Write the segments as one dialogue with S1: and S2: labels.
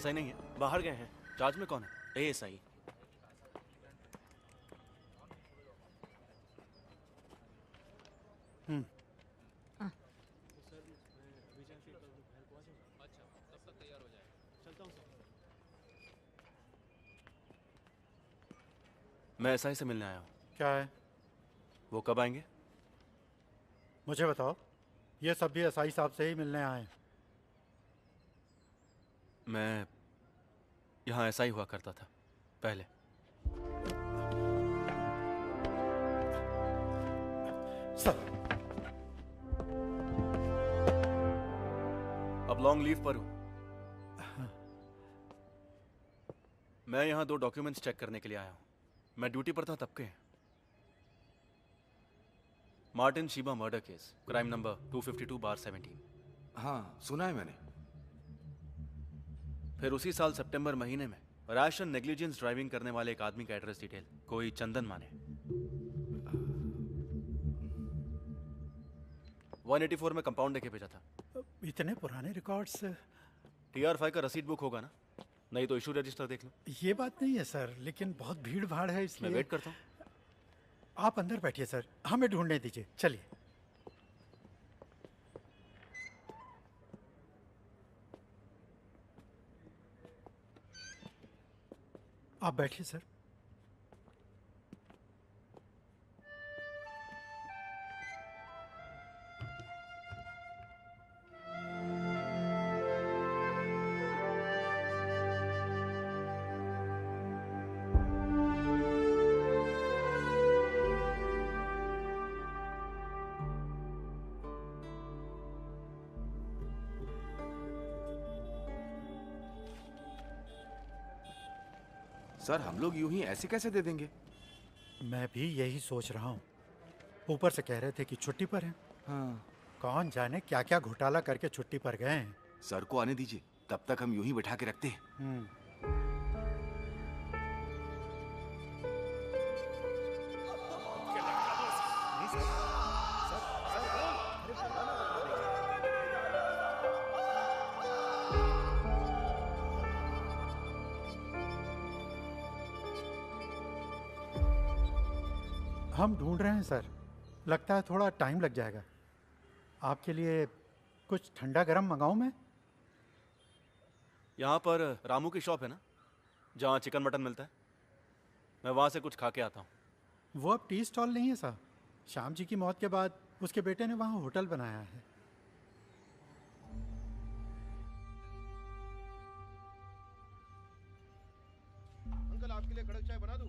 S1: ASI नहीं है, बाहर गए हैं। चार्ज में कौन है? एएसआई। मैं एसआई से मिलने आया हूँ।
S2: क्या है?
S1: वो कब आएंगे?
S2: मुझे बताओ। ये सब भी एसआई साहब से ही मिलने आए हैं।
S1: मैं यहाँ एसआई हुआ करता था पहले।
S2: सर,
S1: अब लॉन्ग लीव पर हूँ। मैं यहाँ 2 डॉक्यूमेंट्स चेक करने के लिए आया हूँ। मैं ड्यूटी पर था तब के। Martin Sheeba murder case, crime number 252/17।
S3: हाँ, सुना है मैंने।
S1: फिर उसी साल सितंबर महीने में रैश एंड नेग्लिजेंस ड्राइविंग करने वाले एक आदमी का एड्रेस डिटेल, कोई चंदन माने। 184 में कंपाउंड देके भेजा था।
S2: इतने पुराने रिकॉर्ड्स।
S1: TR5 का रसीद बुक होगा ना? नहीं तो इशू रजिस्टर देख लो।
S2: ये बात नहीं है सर, लेकिन बहुत भीड़ भाड़ है इसलिए।
S1: मैं वेट करता हूँ।
S2: आप अंदर बैठिए सर, हमें ढूंढने दीजिए। चलिए। आप बैठिए सर।
S3: सर, हम लोग यूं ही ऐसे कैसे दे देंगे?
S2: मैं भी यही सोच रहा हूँ। ऊपर से कह रहे थे कि छुट्टी पर हैं।
S3: हाँ।
S2: कौन जाने क्या क्या घोटाला करके छुट्टी पर गए हैं।
S3: सर को आने दीजिए, तब तक हम यूं ही बैठा के रखते हैं।
S2: हम ढूंढ रहे हैं सर। लगता है थोड़ा टाइम लग जाएगा। आपके लिए कुछ ठंडा गरम मंगाऊं मैं?
S1: यहाँ पर रामू की शॉप है ना, जहाँ चिकन मटन मिलता है? मैं वहाँ से कुछ खा के आता हूँ।
S2: वो अब टी स्टॉल नहीं है साहब। श्याम जी की मौत के बाद उसके बेटे ने वहाँ होटल बनाया है।
S4: अंकल, आपके लिए कड़क चाय बना दूं?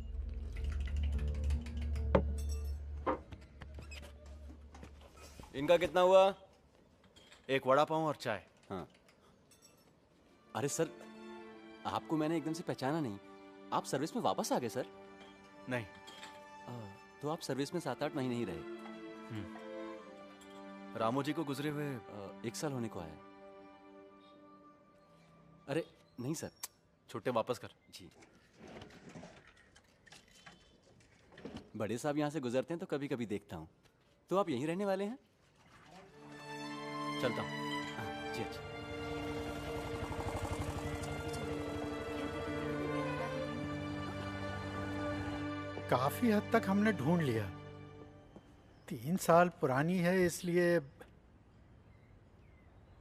S1: इनका कितना हुआ? एक वड़ा पाव और चाय।
S5: हाँ। अरे सर, आपको मैंने एकदम से पहचाना नहीं। आप सर्विस में वापस आ गए सर?
S1: नहीं।
S5: तो आप सर्विस में 7-8 महीने ही रहे।
S1: रामू जी को गुजरे हुए
S5: 1 साल होने को आया। अरे नहीं सर।
S1: छुट्टे वापस कर।
S5: जी। बड़े साहब यहाँ से गुजरते हैं तो कभी कभी देखता हूँ। तो आप यहीं रहने वाले हैं?
S1: चलता हूँ।
S5: जी अच्छा।
S2: काफी हद तक हमने ढूंढ लिया। 3 साल पुरानी है, इसलिए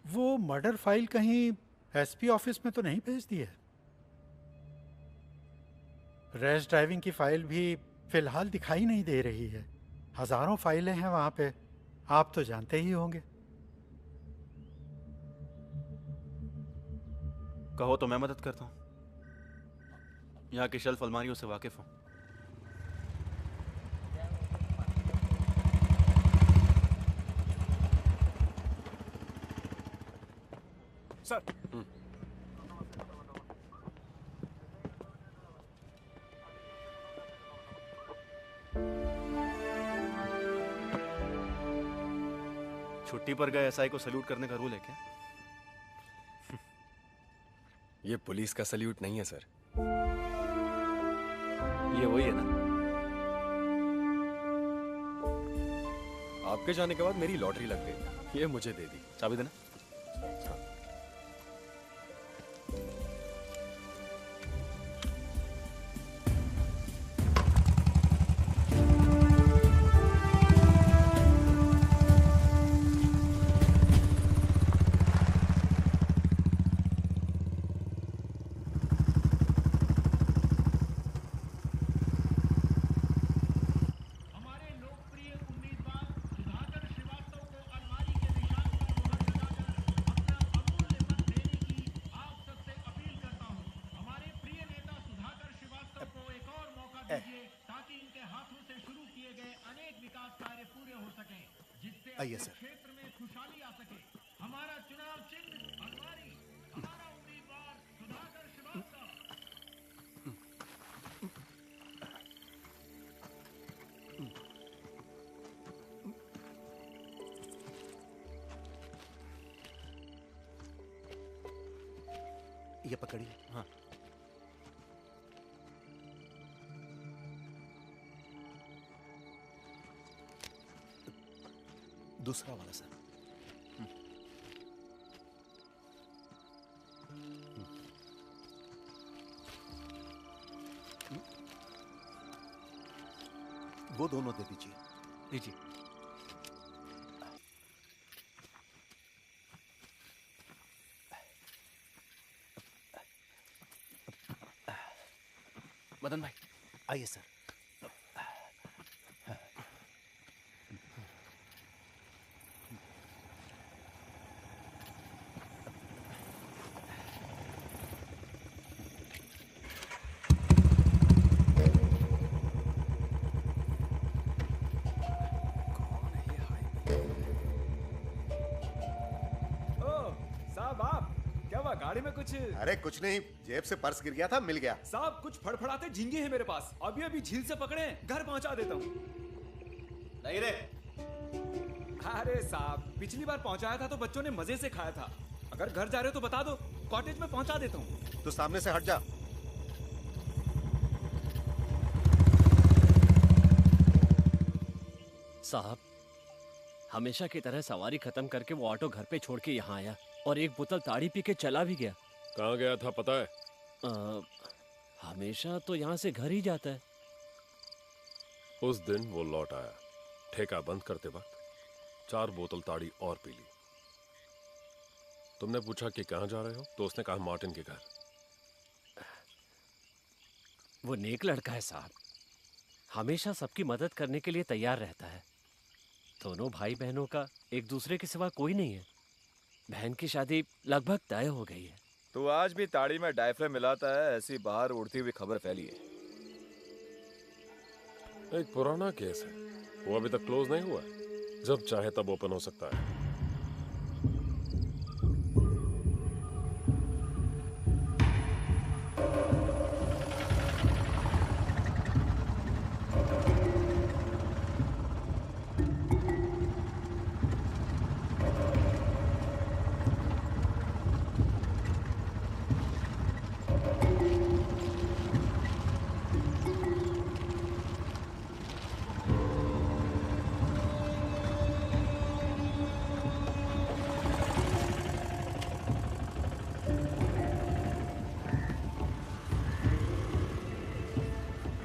S2: वो मर्डर फाइल कहीं एसपी ऑफिस में तो नहीं भेज दी है। रैश ड्राइविंग की फाइल भी फिलहाल दिखाई नहीं दे रही है। हजारों फाइलें हैं वहां पे, आप तो जानते ही होंगे।
S1: कहो तो मैं मदद करता हूँ। यहाँ की शेल्फ अलमारियों से वाकिफ हूँ।
S4: सर,
S1: छुट्टी पर गए एसआई को सल्यूट करने का रूल है क्या?
S6: ये पुलिस का सल्यूट नहीं है सर।
S1: ये वही है ना?
S6: आपके जाने के बाद मेरी लॉटरी लग गई, ये मुझे दे दी।
S1: चाबी देना।
S4: आइए सर। ये पकड़िए।
S1: हाँ।
S4: दूसरा वाला सर। वो दोनों दे दीजिए।
S1: लीजिए। मदन भाई,
S4: आइए सर।
S6: साहब आप क्या हुआ गाड़ी में कुछ?
S4: अरे कुछ नहीं, जेब से पर्स गिर गया था, मिल गया।
S6: साहब कुछ फड़फड़ाते झींगे हैं मेरे पास, अभी अभी झील से पकड़े, घर पहुंचा देता हूँ।
S1: नहीं रे।
S6: अरे साहब पिछली बार पहुंचाया था तो बच्चों ने मजे से खाया था, अगर घर जा रहे हो तो बता दो, कॉटेज में पहुंचा देता हूँ।
S4: तो सामने से हट जा।
S7: साहब हमेशा की तरह सवारी खत्म करके वो ऑटो घर पे छोड़ के यहाँ आया और एक बोतल ताड़ी पी के चला भी गया।
S8: कहाँ गया था पता है?
S7: हमेशा तो यहाँ से घर ही जाता है।
S8: उस दिन वो लौट आया, ठेका बंद करते वक्त 4 बोतल ताड़ी और पी ली। तुमने पूछा कि कहाँ जा रहे हो तो उसने कहा मार्टिन के घर।
S7: वो नेक लड़का है साहब, हमेशा सबकी मदद करने के लिए तैयार रहता है। दोनों भाई बहनों का एक दूसरे के सिवा कोई नहीं है। बहन की शादी लगभग तय हो गई है।
S9: तो आज भी ताड़ी में डायफ्राम मिलाता है, ऐसी बाहर उड़ती हुई खबर फैली है।
S8: एक पुराना केस है, वो अभी तक क्लोज नहीं हुआ, जब चाहे तब ओपन हो सकता है।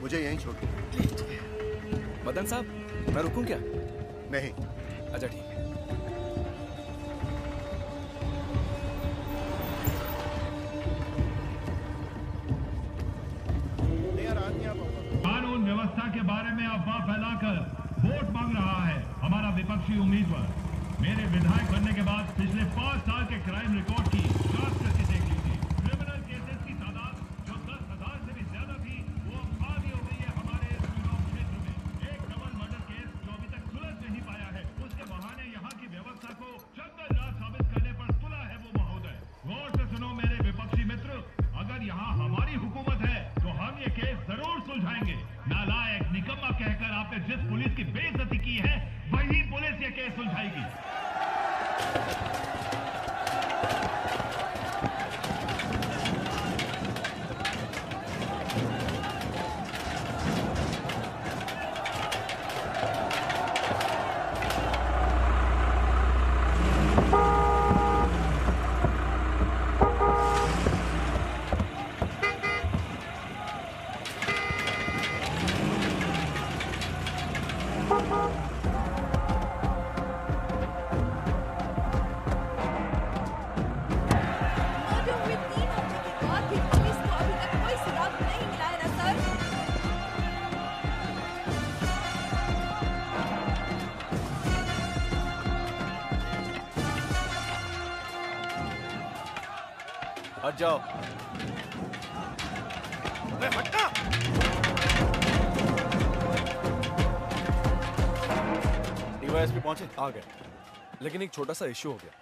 S4: मुझे यहीं छोड़ दो।
S6: मदन साहब मैं रुकूं क्या?
S4: नहीं।
S6: अच्छा ठीक है।
S10: कानून व्यवस्था के बारे में अफवाह फैलाकर वोट मांग रहा है हमारा विपक्षी उम्मीदवार। मेरे विधायक बनने के बाद पिछले 5 साल के क्राइम रिकॉर्ड की जांच करके देख लीजिए। क्रिमिनल केसेस की तादाद जो 10,000 से भी ज्यादा थी, वो आधी हो गई है हमारे चुनाव क्षेत्र में। एक डबल मर्डर केस जो अभी तक सुलझ नहीं पाया है, उसके बहाने यहाँ की व्यवस्था को जंगल राज साबित करने पर तुला है वो महोदय। गौर से सुनो मेरे विपक्षी मित्र, अगर यहाँ हमारी हुकूमत है तो हम ये केस जरूर सुलझाएंगे। नालायक निकम्मा कहकर आपने जिस पुलिस की बेइज्जती की है, वही पुलिस ये केस सुलझाएगी।
S1: हट जाओ।
S4: अरे हटना।
S1: डीवाईएसपी पहुंचे?
S6: आ गए।
S11: लेकिन एक छोटा सा इश्यू हो गया।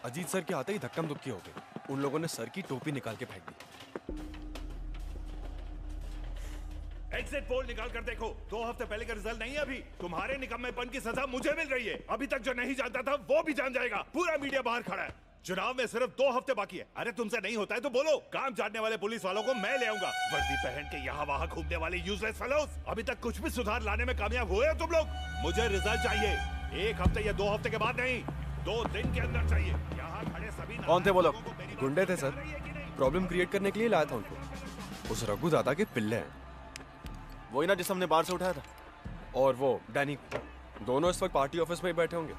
S11: अजीत सर के आते ही धक्कम धुक्की हो गई। उन लोगों ने सर की टोपी निकाल के फेंक दी।
S10: एग्जिट पोल निकाल कर देखो, 2 हफ्ते पहले का रिजल्ट नहीं है अभी। तुम्हारे निकम्मेपन की सजा मुझे मिल रही है। अभी तक जो नहीं जानता था वो भी जान जाएगा। पूरा मीडिया बाहर खड़ा है। चुनाव में सिर्फ 2 हफ्ते बाकी है। अरे तुमसे नहीं होता है तो बोलो। काम जानने वाले पुलिस वालों को मैं ले आऊंगा। वर्दी पहन के यहाँ वहाँ घूमने वाले यूजलेस फेलोज। अभी तक कुछ भी सुधार लाने में कामयाब हुए हो तुम लोग? मुझे रिजल्ट चाहिए 1 हफ्ते या 2 हफ्ते के बाद नहीं, 2 दिन के अंदर चाहिए। यहाँ खड़े सभी
S9: कौन थे वो लोग?
S11: गुंडे थे सर। प्रॉब्लम क्रिएट करने के लिए लाया था उनको। उस रघु दादा के पिल्ले हैं।
S9: वही ना जिस हमने बाहर से उठाया था।
S11: और वो डैनी, दोनों इस वक्त पार्टी ऑफिस में ही बैठे होंगे।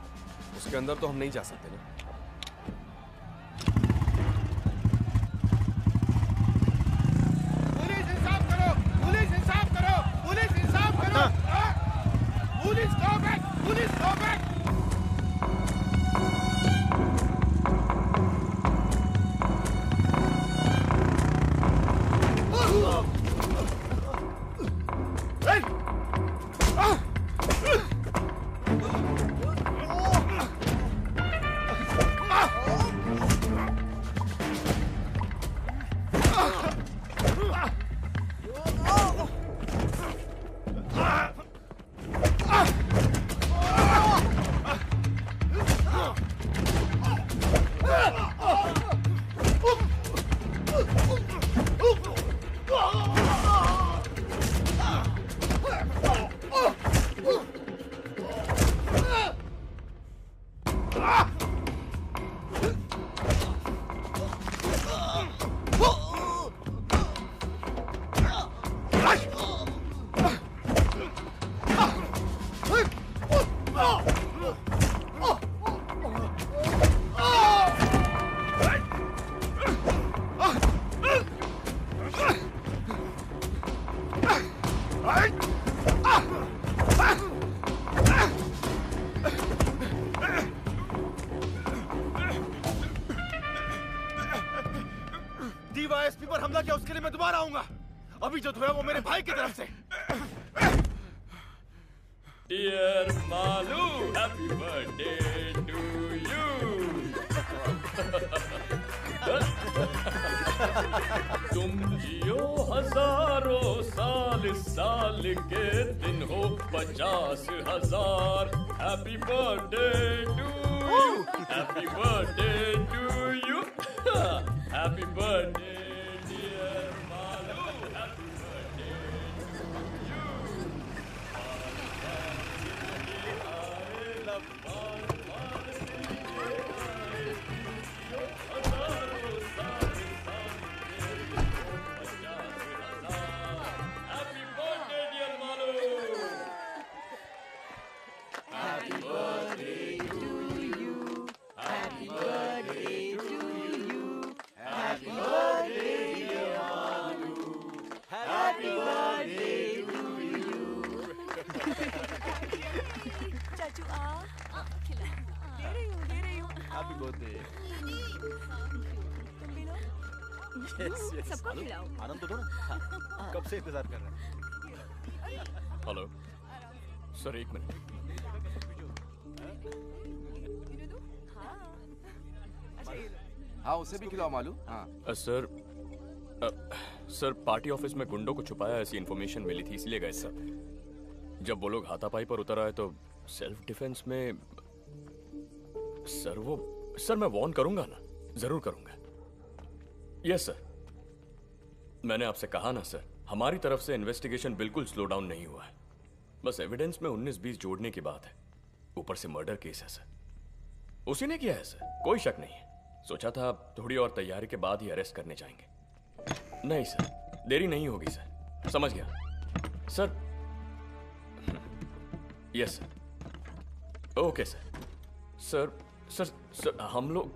S11: उसके अंदर तो हम नहीं जा सकते ना।
S4: पुलिस इंसाफ करो, पुलिस इंसाफ करो, पुलिस इंसाफ करो। Police go back, police go back.
S3: DYSP पर हमला किया, उसके लिए मैं दोबारा आऊंगा। अभी जो हुआ वो मेरे भाई की तरफ से।
S12: Dear Malu, happy birthday to you. तुम जियो हजारों साल, इस साल के दिन हो 50,000। Happy birthday to you, happy birthday to you, happy birthday dear Malu, happy birthday to you.
S13: चाचू आ खिला दे रही हूँ
S3: हैप्पी बर्थडे।
S13: तुम भी लो। सबको खिलाओ।
S3: आनंद तो दो ना। कब से इंतजार कर रहे हैं।
S12: Hello sir, 1 minute.
S3: हाँ उसे भी खिलाओ मालू। हाँ
S12: सर पार्टी ऑफिस में गुंडों को छुपाया ऐसी इन्फॉर्मेशन मिली थी, इसलिए गए सर। जब वो लोग हाथापाई पर उतर आए तो सेल्फ डिफेंस में सर मैं वार्न करूंगा ना, जरूर करूंगा। यस सर, मैंने आपसे कहा ना सर, हमारी तरफ से इन्वेस्टिगेशन बिल्कुल स्लो डाउन नहीं हुआ है। बस एविडेंस में 19-20 जोड़ने की बात है। ऊपर से मर्डर केस है सर, उसी ने किया है सर, कोई शक नहीं है। सोचा था थोड़ी और तैयारी के बाद ही अरेस्ट करने जाएंगे। नहीं सर, देरी नहीं होगी सर। समझ गया sir. Yes sir, okay sir. Sir हम लोग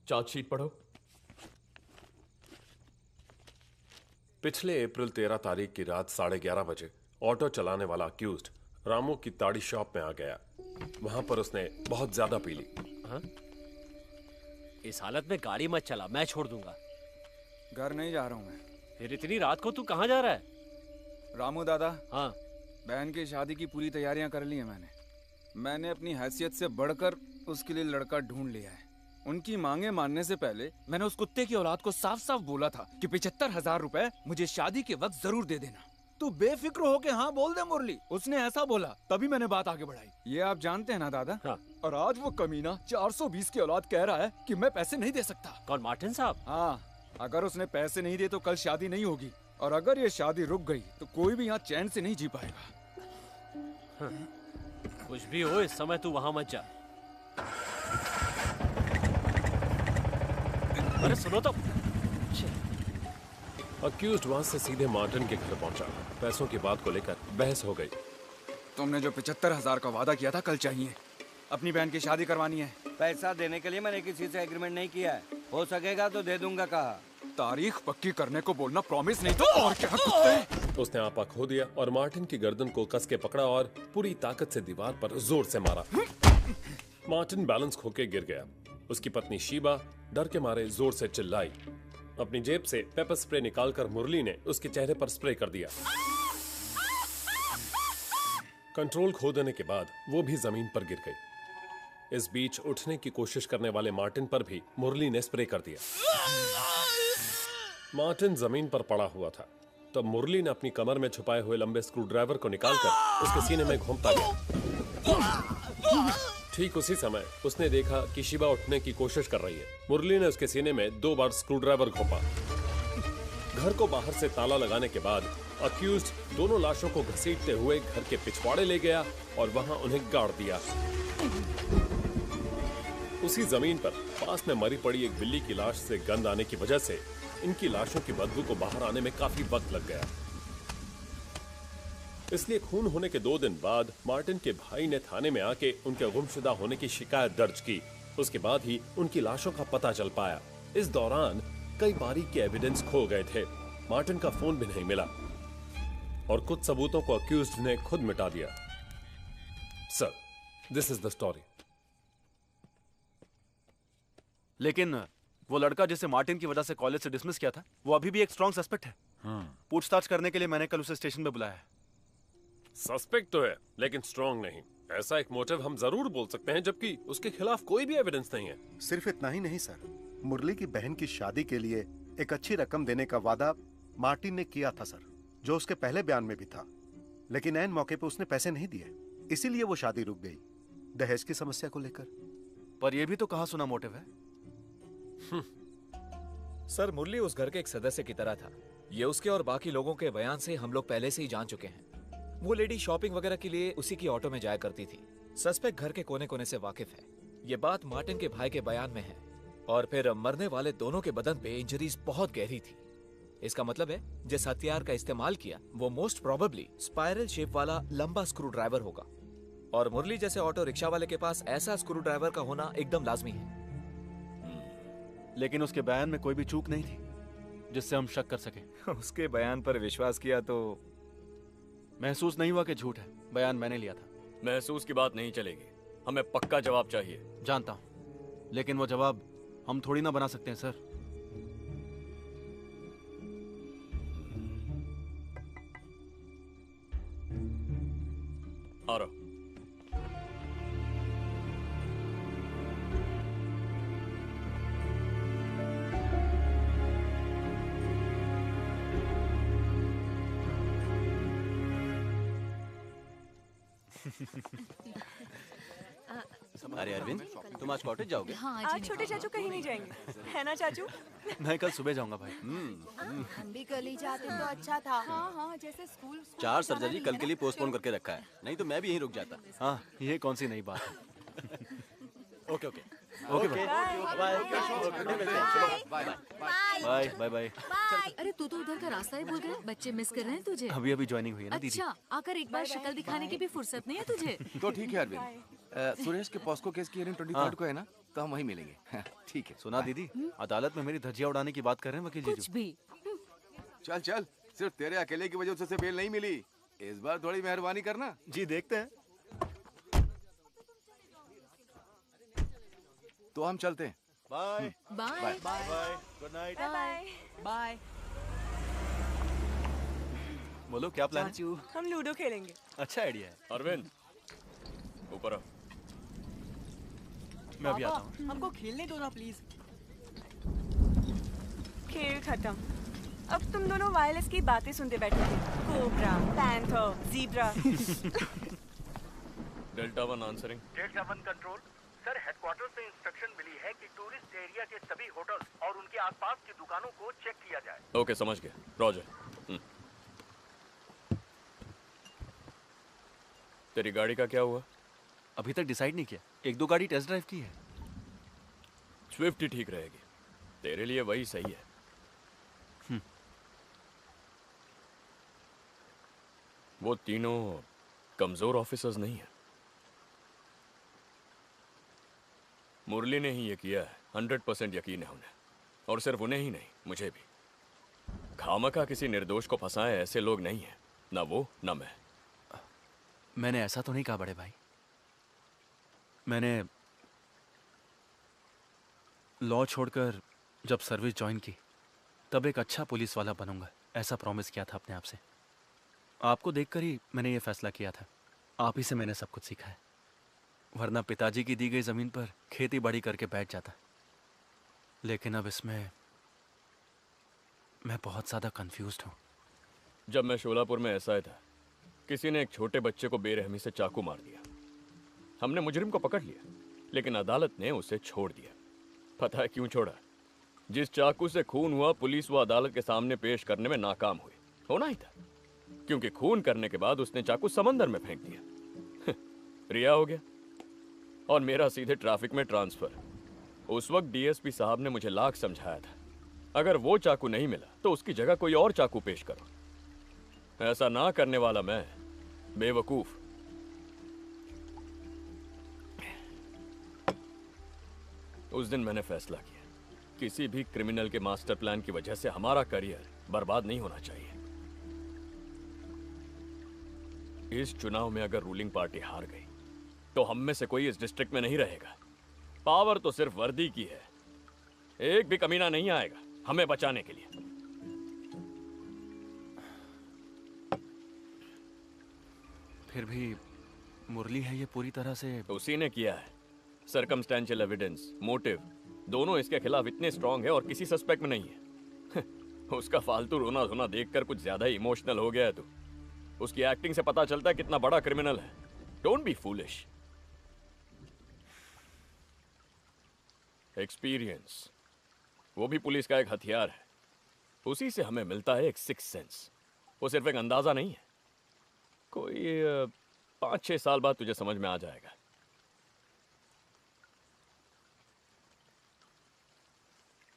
S12: चार्जशीट पढ़ो।
S8: पिछले अप्रैल 13 तारीख की रात 11:30 बजे ऑटो चलाने वाला अक्यूज्ड रामू की ताड़ी शॉप में आ गया। वहां पर उसने बहुत ज्यादा पी ली।
S7: हाँ? इस हालत में गाड़ी मत चला, मैं छोड़ दूंगा।
S6: घर नहीं जा रहा हूँ मैं।
S7: फिर इतनी रात को तू कहाँ जा रहा है?
S6: रामू दादा,
S7: हाँ
S6: बहन की शादी की पूरी तैयारियां कर ली हैं मैंने।
S11: मैंने अपनी हैसियत से बढ़कर उसके लिए लड़का ढूंढ लिया है। उनकी मांगे मानने से पहले मैंने उस कुत्ते की औलाद को साफ साफ बोला था कि 75,000 रुपए मुझे शादी के वक्त जरूर दे देना। तू बेफिक्र होके हाँ बोल दे मुरली, उसने ऐसा बोला, तभी मैंने बात आगे बढ़ाई। ये आप जानते हैं ना दादा?
S7: हाँ।
S11: और आज वो कमीना 420 की औलाद कह रहा है कि मैं पैसे नहीं दे सकता।
S7: कौन, मार्टिन साहब?
S11: हाँ, अगर उसने पैसे नहीं दिए तो कल शादी नहीं होगी, और अगर ये शादी रुक गई तो कोई भी यहाँ चैन से नहीं जी पाएगा।
S7: हाँ। कुछ भी हो, इस समय तू वहां मत जा। अरे सुनो तो।
S8: अक्यूज्ड वहां से सीधे मार्टिन के घर पहुंचा। पैसों की बात को लेकर बहस हो गई।
S11: तुमने जो 75,000 का वादा किया था कल चाहिए, अपनी बहन की शादी करवानी है।
S14: पैसा देने के लिए मैंने किसी से एग्रीमेंट नहीं किया है, हो सकेगा तो दे दूंगा कहा।
S11: तारीख पक्की करने को बोलना, प्रॉमिस नहीं तो और क्या कुत्ते।
S8: उसने आपा खो दिया और मार्टिन की गर्दन को कस के पकड़ा और पूरी ताकत से दीवार पर जोर से मारा। मार्टिन बैलेंस खोके गिर गया। उसकी पत्नी शीबा डर के मारे जोर से चिल्लाई। अपनी जेब से पेपर स्प्रे निकालकर मुरली ने उसके चेहरे पर स्प्रे कर दिया। कंट्रोल खो देने के बाद वो भी जमीन पर गिर गई। इस बीच उठने की कोशिश करने वाले मार्टिन पर भी मुरली ने स्प्रे कर दिया। मार्टिन जमीन पर पड़ा हुआ था, तब मुरली ने अपनी कमर में छुपाए हुए लंबे स्क्रू ड्राइवर को निकालकर उसके सीने में घोंपता गया। ठीक उसी समय उसने देखा कि शिबा उठने की कोशिश कर रही है। मुरली ने उसके सीने में 2 बार स्क्रू ड्राइवर घोंपा। घर को बाहर से ताला लगाने के बाद अक्यूज्ड दोनों लाशों को घसीटते हुए घर के पिछवाड़े ले गया और वहां उन्हें गाड़ दिया। उसी जमीन पर पास में मरी पड़ी एक बिल्ली की लाश से गंध आने की वजह से इनकी लाशों की बदबू को बाहर आने में काफी वक्त लग गया। इसलिए खून होने के 2 दिन बाद मार्टिन के भाई ने थाने में आके उनके गुमशुदा होने की शिकायत दर्ज की। उसके बाद ही उनकी लाशों का पता चल पाया। इस दौरान कई बारीक के एविडेंस खो गए थे। मार्टिन का फोन भी नहीं मिला और कुछ सबूतों को अक्यूज्ड ने खुद मिटा दिया। Sir, this is the story.
S1: लेकिन वो लड़का जिसे मार्टिन की वजह से कॉलेज से डिसमिस किया था, वो अभी भी एक स्ट्रॉन्ग सस्पेक्ट है। पूछताछ करने के लिए मैंने कल उसे स्टेशन पे बुलाया है।
S8: सस्पेक्ट तो है, लेकिन स्ट्रॉन्ग नहीं। ऐसा एक मोटिव हम जरूर बोल सकते हैं, जबकि उसके खिलाफ कोई भी एविडेंस नहीं है।
S15: सिर्फ इतना ही नहीं सर, मुरली की बहन की शादी के लिए एक अच्छी रकम देने का वादा मार्टिन ने किया था सर, जो उसके पहले बयान में भी था। लेकिन ऐन मौके पे उसने पैसे नहीं दिए, इसीलिए वो शादी रुक गई, दहेज की समस्या को लेकर।
S1: पर यह भी तो कहा सुना मोटिव है।
S9: सर, मुरली उस घर के एक सदस्य की तरह था। ये उसके और बाकी लोगों के बयान से हम लोग पहले से ही जान चुके हैं। वो लेडी शॉपिंग वगैरह के लिए उसी की ऑटो में जाया करती थी। सस्पेक्ट घर के कोने कोने से वाकिफ है। ये बात मार्टिन के भाई के बयान में है। और फिर मरने वाले दोनों के बदन पे इंजरीज बहुत गहरी थी। इसका मतलब है जिस हथियार का इस्तेमाल किया वो मोस्ट प्रोबेबली स्पाइरल शेप वाला लंबा स्क्रू ड्राइवर होगा। और मुरली जैसे ऑटो रिक्शा वाले के पास ऐसा स्क्रू ड्राइवर का होना एकदम लाजमी है।
S1: लेकिन उसके बयान में कोई भी चूक नहीं थी जिससे हम शक कर सके।
S9: उसके बयान पर विश्वास किया तो
S1: महसूस नहीं हुआ कि झूठ है। बयान मैंने लिया था।
S12: महसूस की बात नहीं चलेगी, हमें पक्का जवाब चाहिए।
S1: जानता हूं, लेकिन वो जवाब हम थोड़ी ना बना सकते हैं सर।
S12: आ रहा।
S5: अरे अरविंद, तुम आज कॉटेज जाओगे?
S13: हाँ, आज छोटे चाचू कहीं नहीं जाएंगे, है ना चाचू?
S1: मैं कल सुबह जाऊंगा भाई।
S13: हम भी कल ही जाते तो अच्छा था। हाँ हाँ, जैसे स्कूल
S5: 4 सर्जरी कल के लिए पोस्टपोन करके रखा है, नहीं तो मैं भी यहीं रुक जाता।
S1: हाँ, ये कौन सी नई बात है।
S5: Okay okay
S1: okay bye bye bye bye.
S16: अरे तू तो उधर का रास्ता ही भूल गया। बच्चे मिस कर रहे हैं तुझे।
S1: अभी ज्वाइनिंग हुई है ना दीदी।
S16: अच्छा, आकर एक बार शक्ल दिखाने की भी फुर्सत नहीं है तुझे।
S3: तो ठीक है अरविंद, सुरेश के पॉस्को केस की हियरिंग 23 को है ना, तो हम वहीं मिलेंगे। ठीक है।
S1: सुना दीदी, अदालत में मेरी धज्जियां उड़ाने की बात कर रहे हैं वकील जी।
S16: कुछ भी।
S3: चल चल, सिर्फ तेरे अकेले की वजह से बेल नहीं मिली। इस बार थोड़ी मेहरबानी करना।
S1: जी देखते हैं।
S3: तो हम चलते हैं।
S1: Bye
S16: bye
S1: bye. Good night.
S13: Bye bye.
S1: बोलो क्या प्लान है?
S13: हम लूडो खेलेंगे।
S1: अच्छा आइडिया है।
S12: अरविंद, ऊपर आओ।
S1: मैं अभी आता हूँ।
S17: हमको खेलने दो ना प्लीज।
S18: खेल खत्म। अब तुम दोनों वायरलेस की बातें सुनते बैठे थे। Cobra, panther, zebra.
S12: Delta 1 answering.
S19: Delta 1 control. Sir, headquarter से इंस्ट्रक्शन मिली है कि टूरिस्ट एरिया के सभी होटल्स और उनके आसपास की दुकानों को चेक किया जाए।
S12: ओके, समझ गया। रॉजर। तेरी गाड़ी का क्या हुआ?
S1: अभी तक डिसाइड नहीं किया। 1-2 गाड़ी टेस्ट ड्राइव की है।
S12: स्विफ्ट ही ठीक रहेगी। तेरे लिए वही सही है। वो तीनों कमजोर ऑफिसर्स नहीं है। मुरली ने ही ये किया है। 100% यकीन है उन्हें। और सिर्फ उन्हें ही नहीं, मुझे भी। खामखा किसी निर्दोष को फंसाए ऐसे लोग नहीं है। ना वो, ना मैं।
S1: मैंने ऐसा तो नहीं कहा बड़े भाई। मैंने लॉ छोड़कर जब सर्विस ज्वाइन की तब एक अच्छा पुलिस वाला बनूंगा, ऐसा प्रॉमिस किया था अपने आप से। आपको देखकर ही मैंने ये फैसला किया था। आप ही से मैंने सब कुछ सीखा है। वरना पिताजी की दी गई जमीन पर खेती बाड़ी करके बैठ जाता। लेकिन अब इसमें मैं बहुत ज्यादा कंफ्यूज्ड हूँ।
S12: जब मैं शोलापुर में एसआई था, किसी ने एक छोटे बच्चे को बेरहमी से चाकू मार दिया। हमने मुजरिम को पकड़ लिया, लेकिन अदालत ने उसे छोड़ दिया। पता है क्यों छोड़ा? जिस चाकू से खून हुआ, पुलिस वो अदालत के सामने पेश करने में नाकाम हुई। होना ही था, क्योंकि खून करने के बाद उसने चाकू समंदर में फेंक दिया। रिहा हो गया और मेरा सीधे ट्रैफिक में ट्रांसफर। उस वक्त डीएसपी साहब ने मुझे लाख समझाया था, अगर वो चाकू नहीं मिला तो उसकी जगह कोई और चाकू पेश करो। ऐसा ना करने वाला मैं बेवकूफ। उस दिन मैंने फैसला किया, किसी भी क्रिमिनल के मास्टर प्लान की वजह से हमारा करियर बर्बाद नहीं होना चाहिए। इस चुनाव में अगर रूलिंग पार्टी हार गई तो हम में से कोई इस डिस्ट्रिक्ट में नहीं रहेगा। पावर तो सिर्फ वर्दी की है। एक भी कमीना नहीं आएगा हमें बचाने के लिए।
S1: फिर भी मुरली है ये पूरी तरह से
S12: उसी ने किया है। सर्कमस्टेंशियल एविडेंस, मोटिव दोनों इसके खिलाफ इतने स्ट्रांग है और किसी सस्पेक्ट में नहीं है। उसका फालतू रोना धोना देखकर कुछ ज्यादा ही इमोशनल हो गया है तू। उसकी एक्टिंग से पता चलता है कितना बड़ा क्रिमिनल है। Don't be foolish. एक्सपीरियंस, वो भी पुलिस का एक हथियार है। उसी से हमें मिलता है एक सिक्स सेंस। वो सिर्फ एक अंदाजा नहीं है। कोई 5-6 साल बाद तुझे समझ में आ जाएगा।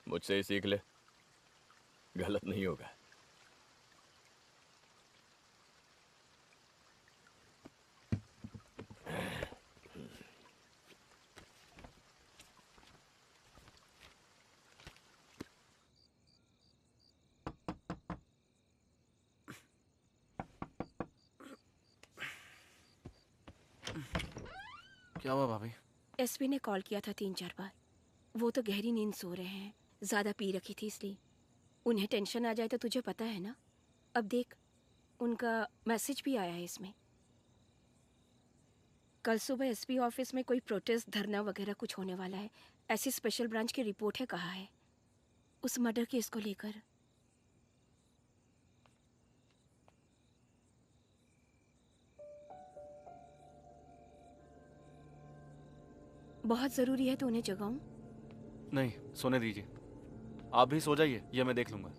S12: मुझसे ही सीख ले, गलत नहीं होगा।
S1: क्या हुआ भाभी?
S20: एसपी ने कॉल किया था 3-4 बार। वो तो गहरी नींद सो रहे हैं, ज्यादा पी रखी थी इसलिए। उन्हें टेंशन आ जाए तो तुझे पता है ना। अब देख, उनका मैसेज भी आया है इसमें। कल सुबह एसपी ऑफिस में कोई प्रोटेस्ट, धरना वगैरह कुछ होने वाला है, ऐसी स्पेशल ब्रांच की रिपोर्ट है, कहा है उस मर्डर केस को लेकर। बहुत जरूरी है तो उन्हें जगाऊं?
S1: नहीं, सोने दीजिए। आप भी सो जाइए, ये मैं देख लूंगा।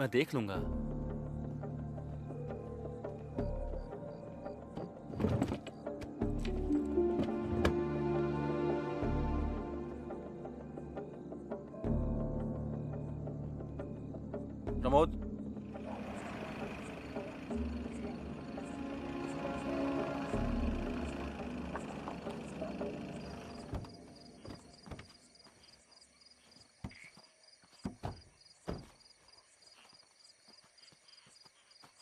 S1: मैं देख लूंगा। प्रमोद,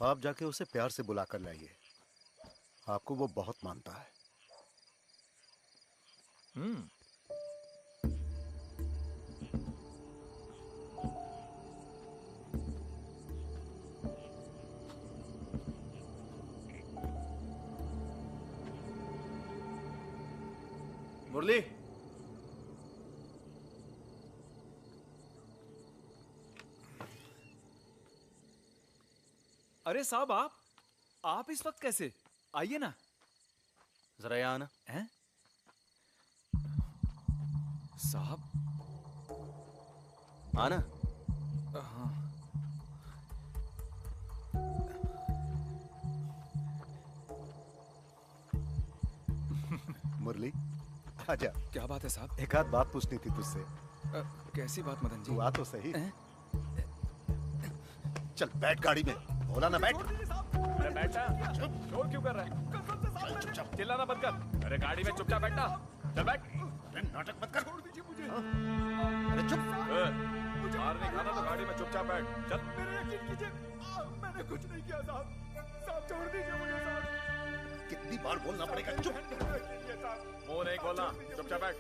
S15: आप जाके उसे प्यार से बुला कर लाइए। आपको वो बहुत मानता है।
S3: मुरली,
S9: अरे साहब आप इस वक्त कैसे? आइए ना।
S1: जरा यहाँ आना।
S9: हैं? साहब
S1: आना।
S9: हाँ।
S15: मुरली, आजा।
S9: क्या बात है साहब?
S15: एक आध बात पूछनी थी तुझसे।
S9: कैसी बात मदन जी?
S15: तू आ तो सही। चल बैठ गाड़ी में। बोला ना बैठ।
S12: अरे बैठा, शोर क्यों कर रहा है? चुपचाप चिल्लाना बंद कर। अरे गाड़ी में चुपचाप बैठना। चल बैठ।
S15: अरे नाटक मत कर।
S12: छोड़ दीजिए मुझे।
S15: अरे चुप।
S12: मार नहीं खाना तो गाड़ी में चुपचाप बैठ। चल।
S6: मेरे यकीन कीजिए, मैंने कुछ नहीं किया साहब। साहब छोड़ दीजिए मुझे साहब।
S15: कितनी बार बोलना पड़ेगा? चुप।
S12: मुंह नहीं खोलना, चुपचाप बैठ।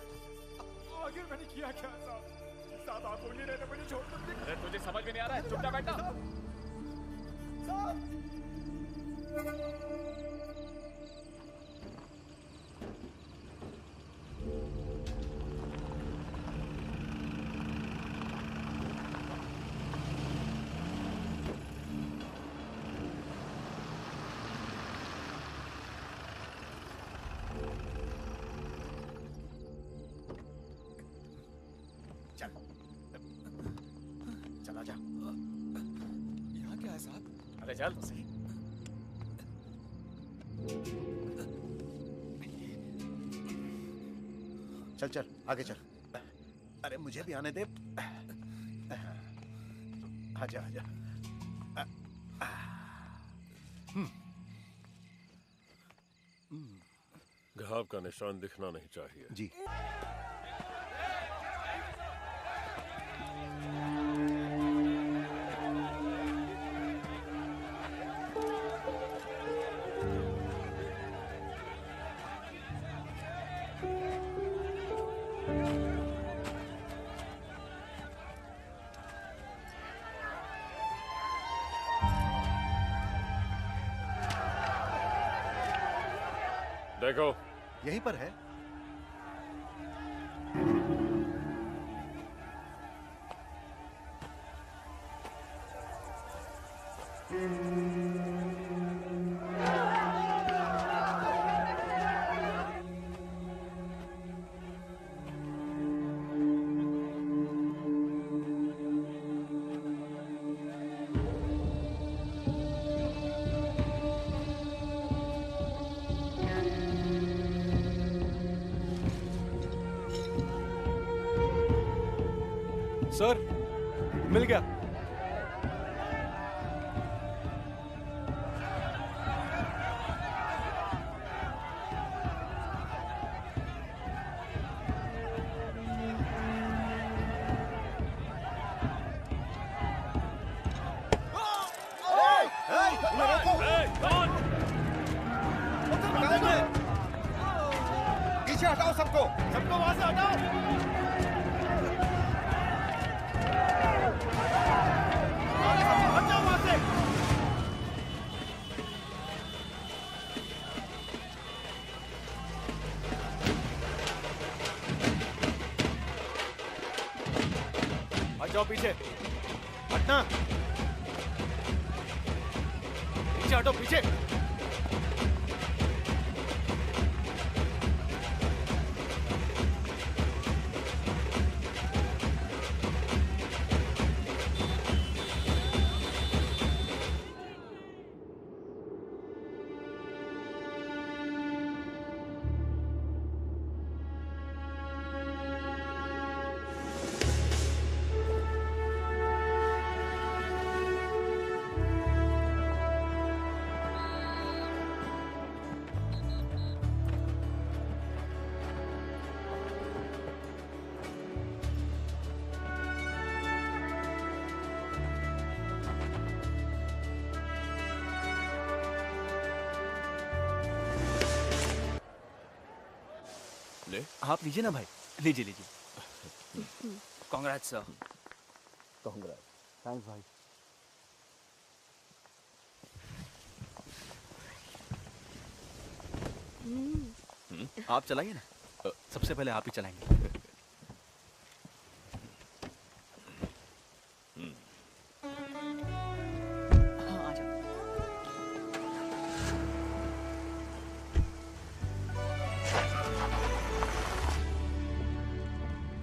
S6: आखिर मैंने किया क्या साहब? साहब आप बोल नहीं रहे थे, मुझे छोड़ दीजिए।
S12: अरे तुझे समझ में नहीं आ रहा है? चुपचाप बैठना।
S6: साहब
S15: चल। चला जा।
S9: यहाँ क्या है साहब?
S12: अरे चल तो सही।
S15: चल चल आगे चल। अरे मुझे भी आने दे। आजा आजा।
S8: घाव का निशान दिखना नहीं चाहिए।
S15: जी।
S8: देखो
S15: यहीं पर है।
S9: सर मिल गया।
S3: पीछे हटाओ सबको, सबको वहां से हटाओ। हट जाओ वहां से। हट जाओ पीछे, हटना। पीछे हटो, पीछे।
S12: ले
S1: आप लीजिए ना भाई, लीजिए लीजिए।
S9: कांग्रेस सर।
S1: कांग्रेस। थैंक्स भाई। आप चलाइए ना। सबसे पहले आप ही चलाएंगे।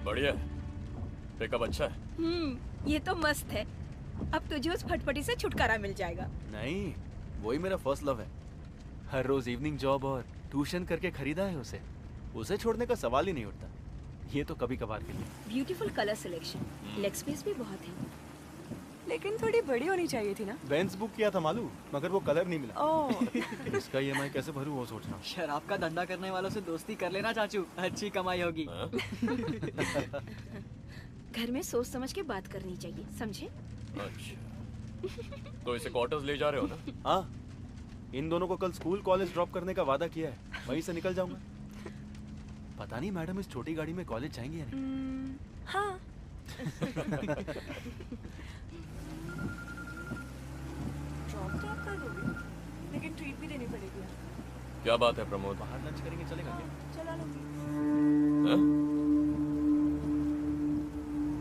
S12: बढ़िया, पिकअप अच्छा है।
S20: ये तो मस्त है। अब तुझे उस फटफटी से छुटकारा मिल जाएगा।
S1: नहीं, वही मेरा फर्स्ट लव है। हर रोज इवनिंग जॉब और ट्यूशन करके खरीदा है उसे। उसे छोड़ने का सवाल ही नहीं उठता। ये तो कभी कभार के लिए।
S20: Beautiful colour selection, leg space भी बहुत है।
S18: लेकिन थोड़ी बड़ी होनी चाहिए थी ना।
S1: बेंज बुक किया था मालूम, मगर वो कलर नहीं मिला।
S18: ओह।
S1: इसका ईएमआई कैसे भरूं वो सोच रहा हूँ।
S17: शराब का धंधा करने वालों से दोस्ती कर लेना चाचू, अच्छी कमाई होगी।
S20: घर में सोच समझ के बात करनी चाहिए, समझे?
S12: अच्छा, तो इसे क्वार्टर्स ले जा रहे हो ना?
S1: हाँ, इन दोनों को कल स्कूल कॉलेज ड्रॉप करने का वादा किया है। वहीं से निकल जाऊंगा। पता नहीं मैडम इस छोटी गाड़ी में कॉलेज जाएंगी या नहीं।
S18: हाँ। ड्रॉप तो आप कर दोगे, लेकिन ट्रीट भी देनी पड़ेगी।
S12: क्या बात है प्रमोद?
S1: बाहर लंच करेंगे, चलेगा क्या?
S18: चला लूंगी।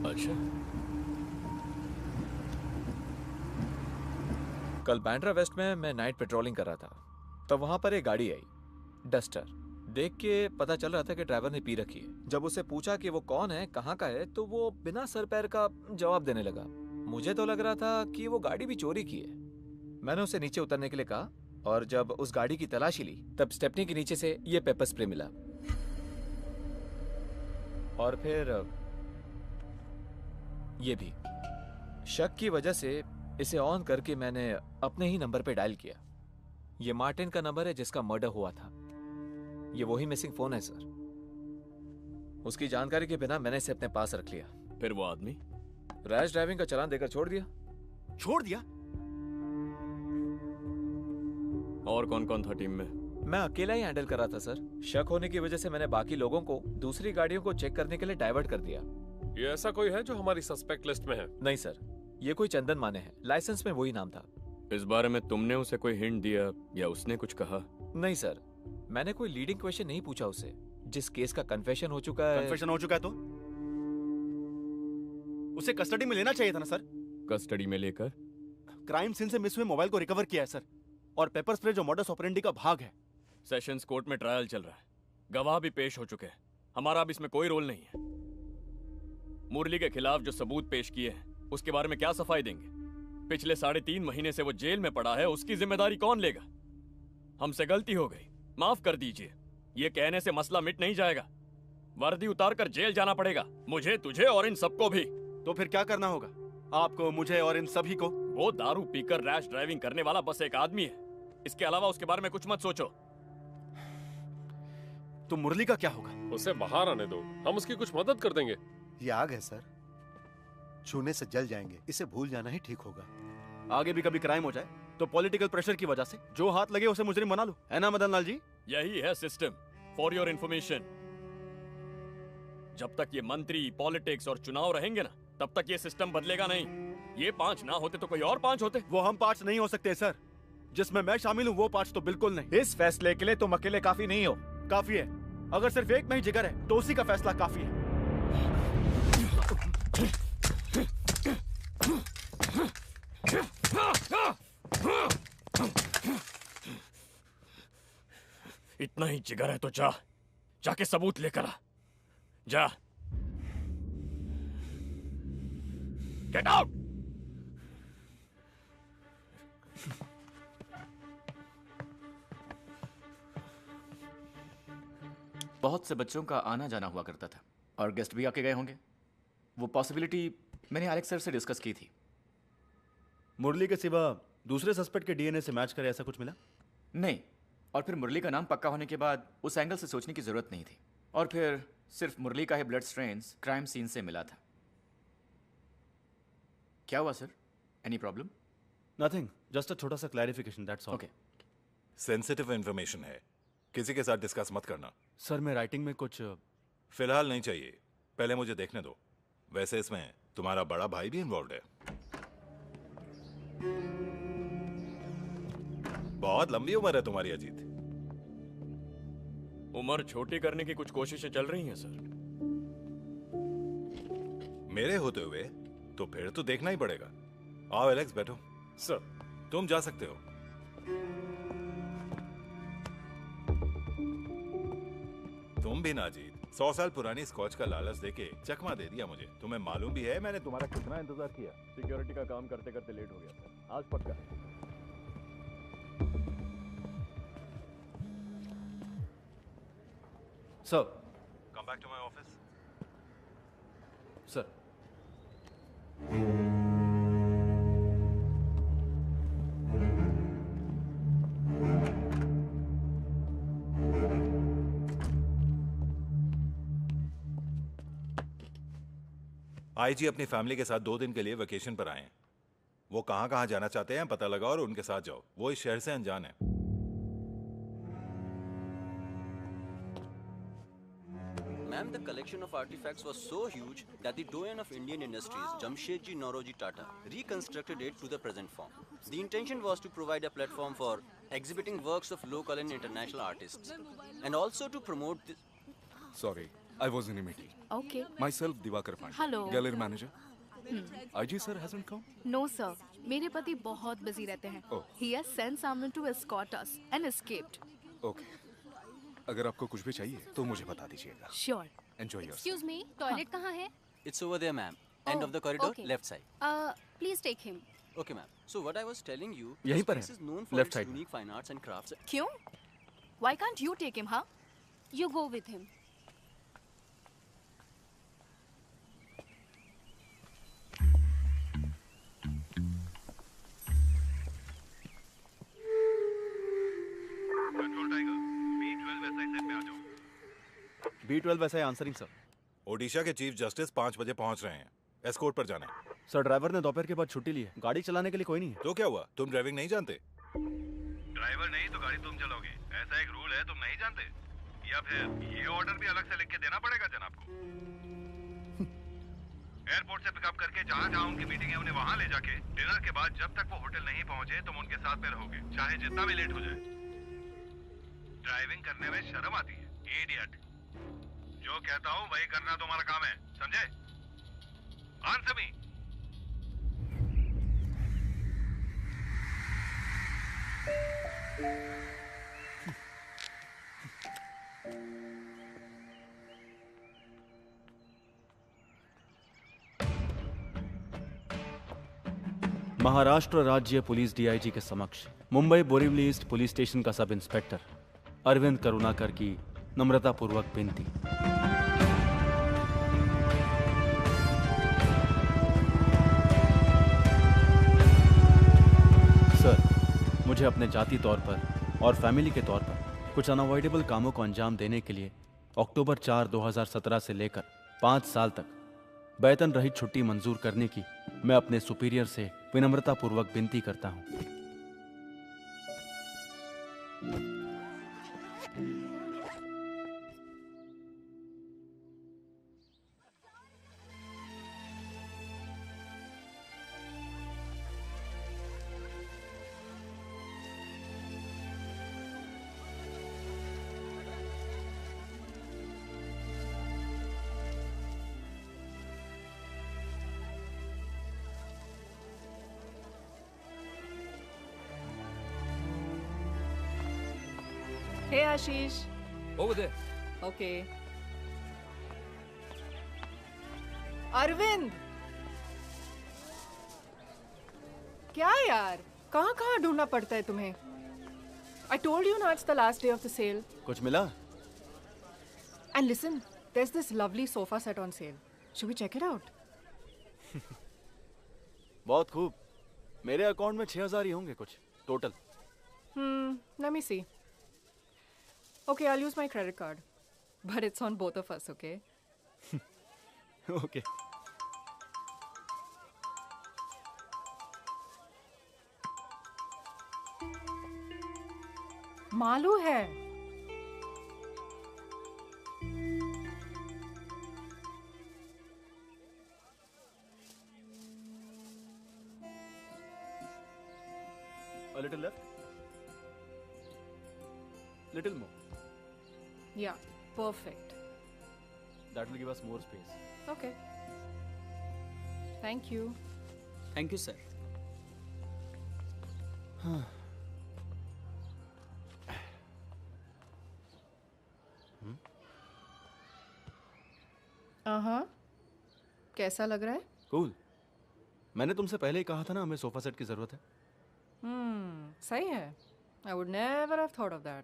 S12: अच्छा।
S9: कल बैंड्रा वेस्ट में मैं नाइट पेट्रोलिंग कर रहा था, तब वहां पर एक गाड़ी आई, डस्टर। देख के पता चल रहा था कि ड्राइवर ने पी रखी है। जब उसे पूछा कि वो कौन है, कहाँ का है, तो वो बिना सर पैर का जवाब देने लगा। मुझे तो लग रहा था कि वो गाड़ी भी चोरी की है। मैंने उसे नीचे उतरने के लिए कहा, और जब उस गाड़ी की तलाशी ली तब स्टेपनी के नीचे से ये पेपर स्प्रे मिला। और फिर ये भी। शक की वजह से इसे ऑन करके मैंने अपने ही नंबर पे डायल किया। ये मार्टिन का नंबर है जिसका मर्डर हुआ था। ये वही मिसिंग फोन है सर। उसकी जानकारी के बिना मैंने इसे अपने पास रख लिया।
S12: फिर वो आदमी
S9: रैश ड्राइविंग का चालान देकर छोड़ दिया।
S1: छोड़ दिया?
S12: और कौन कौन था टीम में?
S9: मैं अकेला ही हैंडल कर रहा था सर। शक होने की वजह से मैंने बाकी लोगों को दूसरी गाड़ियों को चेक करने के लिए डाइवर्ट कर दिया।
S8: ये ऐसा कोई है जो हमारी सस्पेक्ट लिस्ट में है?
S9: नहीं सर, ये कोई चंदन माने है। लाइसेंस में वही नाम था।
S12: इस बारे में तुमने उसे कोई हिंट दिया या उसने कुछ कहा?
S9: नहीं सर, मैंने कोई लीडिंग क्वेश्चन नहीं पूछा उसे। जिस केस का कन्फेशन हो चुका है।
S1: कन्फेशन हो चुका है तो उसे कस्टडी में लेना चाहिए था ना सर।
S12: कस्टडी में लेकर?
S1: क्राइम सीन से मिस हुए मोबाइल को रिकवर किया है सर, और पेपर स्प्रे जो मॉडस ऑपरेंडी का भाग है।
S12: सेशंस कोर्ट में ट्रायल चल रहा है, गवाह भी पेश हो चुके हैं। हमारा अब इसमें कोई रोल नहीं है। मुरली के खिलाफ जो सबूत पेश किए हैं उसके बारे में क्या सफाई देंगे? पिछले 3.5 महीने से वो जेल में पड़ा है, उसकी जिम्मेदारी कौन लेगा? हमसे गलती हो गई, माफ कर दीजिए। ये कहने से मसला मिट नहीं जाएगा। वर्दी उतार कर जेल जाना पड़ेगा, मुझे, तुझे और इन सबको भी।
S1: तो फिर क्या करना होगा? आपको, मुझे और इन सभी को?
S12: वो दारू पीकर रैश ड्राइविंग करने वाला बस एक आदमी है। इसके अलावा उसके बारे में कुछ मत सोचो।
S1: तो मुरली का क्या होगा?
S8: उसे बाहर आने दो, हम उसकी कुछ मदद कर देंगे।
S15: ये आग है सर, छूने से जल जाएंगे। इसे भूल जाना ही ठीक होगा।
S1: आगे भी कभी क्राइम हो जाए तो पॉलिटिकल प्रेशर की वजह से जो हाथ लगे उसे मुजरिम बना लो, है ना मदन लाल जी?
S12: यही है सिस्टम, फॉर योर इन्फॉर्मेशन। जब तक ये मंत्री, पॉलिटिक्स और चुनाव रहेंगे ना, तब तक ये सिस्टम बदलेगा नहीं। ये 5 ना होते तो कोई और 5 होते।
S1: वो हम 5 नहीं हो सकते सर। जिसमें मैं शामिल हूँ वो 5 तो बिल्कुल नहीं।
S9: इस फैसले के लिए तुम अकेले काफी नहीं हो।
S1: काफी है। अगर सिर्फ एक में ही जिगर है तो उसी का फैसला काफी है।
S12: इतना ही जिगर है तो जाके सबूत लेकर आ। जा। Get out.
S21: बहुत से बच्चों का आना जाना हुआ करता था और गेस्ट भी आके गए होंगे। वो पॉसिबिलिटी मैंने एलेक्स सर से डिस्कस की थी।
S1: मुरली के सिवा दूसरे सस्पेक्ट के डीएनए से मैच करे ऐसा कुछ मिला?
S21: नहीं, और फिर मुरली का नाम पक्का होने के बाद उस एंगल से सोचने की जरूरत नहीं थी। और फिर सिर्फ मुरली का ही ब्लड स्ट्रेन्स क्राइम सीन से मिला था। क्या हुआ sir? Any problem?
S1: Nothing, just a छोटा सा clarification, that's all.
S21: Okay.
S22: Sensitive information है, किसी के साथ डिस्कस मत करना।
S1: सर मैं राइटिंग में कुछ
S22: फिलहाल नहीं चाहिए, पहले मुझे देखने दो। वैसे इसमें तुम्हारा बड़ा भाई भी इन्वॉल्व है। बहुत लंबी उम्र है तुम्हारी अजीत।
S12: उम्र छोटी करने की कुछ कोशिशें चल रही हैं सर।
S22: मेरे होते हुए तो फिर तो देखना ही पड़ेगा। आओ एलेक्स, बैठो।
S12: सर
S22: तुम जा सकते हो। तुम भी ना जीत, 100 साल पुरानी स्कॉच का लालच देके चकमा दे दिया मुझे। तुम्हें मालूम भी है मैंने तुम्हारा कितना इंतजार किया।
S12: सिक्योरिटी का काम करते करते लेट हो गया सर, आज पक्का।
S1: Sir,
S22: come back to my office.
S1: Sir,
S22: IG अपनी फैमिली के साथ 2 दिन के लिए वेकेशन पर आए हैं। वो कहां कहां जाना चाहते हैं पता लगाओ और उनके साथ जाओ। वो इस शहर से अनजान है।
S5: Ma'am, the collection of artifacts was so huge that the doyen of Indian industries, Jamshedji Nauroji Tata, reconstructed it to the present form. The intention was to provide a platform for exhibiting works of local and international artists, and also to promote the...
S11: Sorry, I was in a meeting.
S2: Okay.
S11: Myself, Divakar Pandey.
S2: Hello.
S11: Gallery manager. IG sir hasn't come?
S2: No sir, मेरे पति बहुत busy रहते हैं.
S11: Oh.
S2: He has sent someone to escort us and escaped.
S11: Okay. अगर आपको कुछ भी चाहिए तो मुझे बता दीजिएगा.
S2: Sure.
S11: Enjoy yourself.
S10: Excuse me, toilet कहाँ है?
S5: It's over there, ma'am. End of the corridor,
S10: okay.
S5: left side.
S10: Please take him.
S5: Okay, ma'am. So what I was telling you,
S1: यहीं
S5: this
S1: पर
S5: place
S1: है,
S5: is known for
S1: left
S5: its
S1: side में.
S5: unique fine arts and crafts.
S2: क्यों? Why can't you take him, huh?
S10: You go with him.
S22: Control tiger, B12 वैसा ही set में आ जाओ।
S1: B12 वैसा ही answering sir.
S22: Odisha के चीफ जस्टिस 5 बजे पहुंच रहे हैं। एस्कॉर्ट पर जाना है।
S1: सर, ड्राइवर ने दोपहर के बाद छुट्टी ली है। गाड़ी चलाने के लिए कोई नहीं है।
S22: तो क्या हुआ? तुम ड्राइविंग नहीं जानते? ड्राइवर नहीं तो गाड़ी तुम चलाओगे, ऐसा एक रूल है, तुम नहीं जानते? या फिर ये ऑर्डर भी अलग से लिख के देना पड़ेगा जनाब को? एयरपोर्ट से पिकअप करके जहाँ जहाँ उनकी मीटिंग है उन्हें वहाँ ले जाके डिनर के बाद जब तक वो होटल नहीं पहुँचे तुम उनके साथ में रहोगे, चाहे जितना भी लेट हो जाए। ड्राइविंग करने में शर्म आती है, इडियट। जो कहता हूँ वही करना तुम्हारा काम है, समझे? Answer me.
S1: महाराष्ट्र राज्य पुलिस डीआईजी के समक्ष Mumbai Borivali east police station का सब इंस्पेक्टर अरविंद करुणाकर की नम्रतापूर्वक विनती। सर, मुझे अपने जाति तौर पर और फैमिली के तौर पर कुछ अनअवॉइडेबल कामों को अंजाम देने के लिए अक्टूबर 4, 2017 से लेकर 5 साल तक वेतन रहित छुट्टी मंजूर करने की मैं अपने सुपीरियर से विनम्रतापूर्वक विनती करता हूं।
S2: Hey Ashish.
S11: Over there.
S2: Okay. Arvind, क्या यार, कहाँ कहाँ ढूंढना पड़ता है तुम्हें? I told you now it's the last day of the sale.
S1: कुछ मिला?
S2: And listen, there's this lovely sofa set on sale. Should we check it out?
S1: बहुत खूब। मेरे अकाउंट में 6,000 ही होंगे कुछ total.
S2: Let me see. Okay, I'll use my credit card. But it's on both of us, okay?
S1: Okay.
S2: Malu है।
S1: A little left. Little more.
S2: Yeah, perfect.
S1: That will give us more space.
S2: Okay. Thank you.
S17: Thank you sir.
S2: कैसा लग रहा है?
S1: Cool. मैंने तुमसे पहले ही कहा था ना हमें सोफा सेट की जरूरत है।
S2: सही है। I would never have thought of that.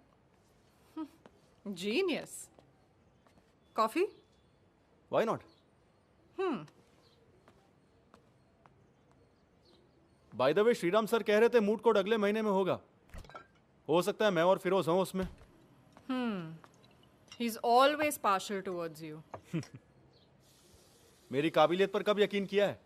S2: Genius. Coffee?
S1: Why not? By the way, Shriram sir कह रहे थे मूड कोड अगले महीने में होगा। हो सकता है मैं और फिरोज हों उसमें।
S2: He's always partial towards you.
S1: मेरी काबिलियत पर कब यकीन किया है?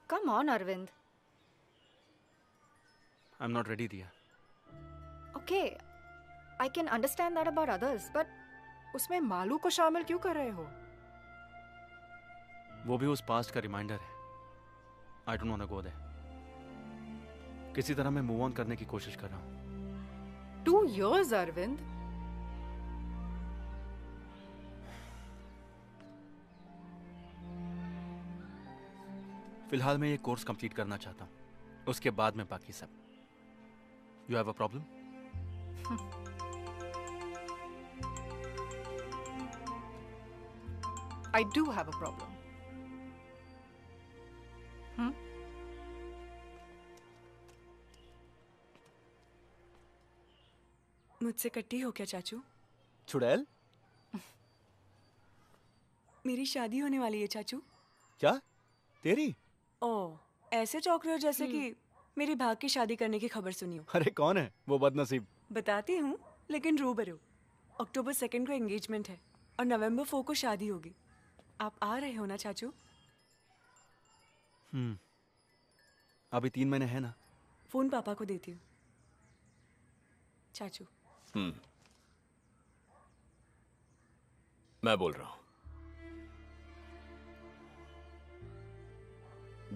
S4: Come on, Arvind.
S1: I'm not ready, Diya.
S4: Okay, I can understand that about others, but
S2: उसमें मालू को शामिल क्यों कर रहे हो?
S1: वो भी उस पास्ट का रिमाइंडर है। I don't wanna go there. किसी तरह मैं मूव ऑन करने की कोशिश कर रहा हूँ।
S2: 2 years, Arvind.
S1: फिलहाल मैं ये कोर्स कंप्लीट करना चाहता हूँ, उसके बाद में बाकी सब। You have a problem?
S2: I do have a problem.
S18: मुझसे कट्टी हो क्या चाचू?
S1: चुड़ैल?
S18: मेरी शादी होने वाली है चाचू।
S1: क्या? तेरी?
S18: ओह, ऐसे चौंक रहे हो जैसे कि मेरी भाग की शादी करने की खबर सुनी हो।
S1: अरे कौन है वो बदनसीब?
S18: बताती हूँ, लेकिन रूबरू। अक्टूबर 2 को एंगेजमेंट है और नवंबर 4 को शादी होगी। आप आ रहे हो ना चाचू?
S1: अभी 3 महीने है ना।
S18: फोन पापा को देती हूँ। चाचू।
S12: मैं बोल रहा हूँ।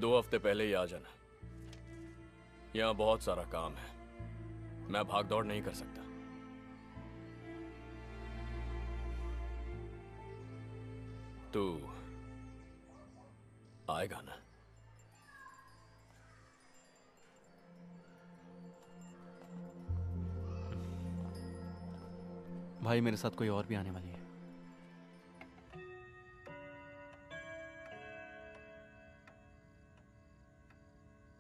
S12: 2 हफ्ते पहले ही आ जाना। यहाँ बहुत सारा काम है, मैं भाग दौड़ नहीं कर सकता। तू आएगा ना?
S1: भाई मेरे साथ कोई और भी आने वाली है।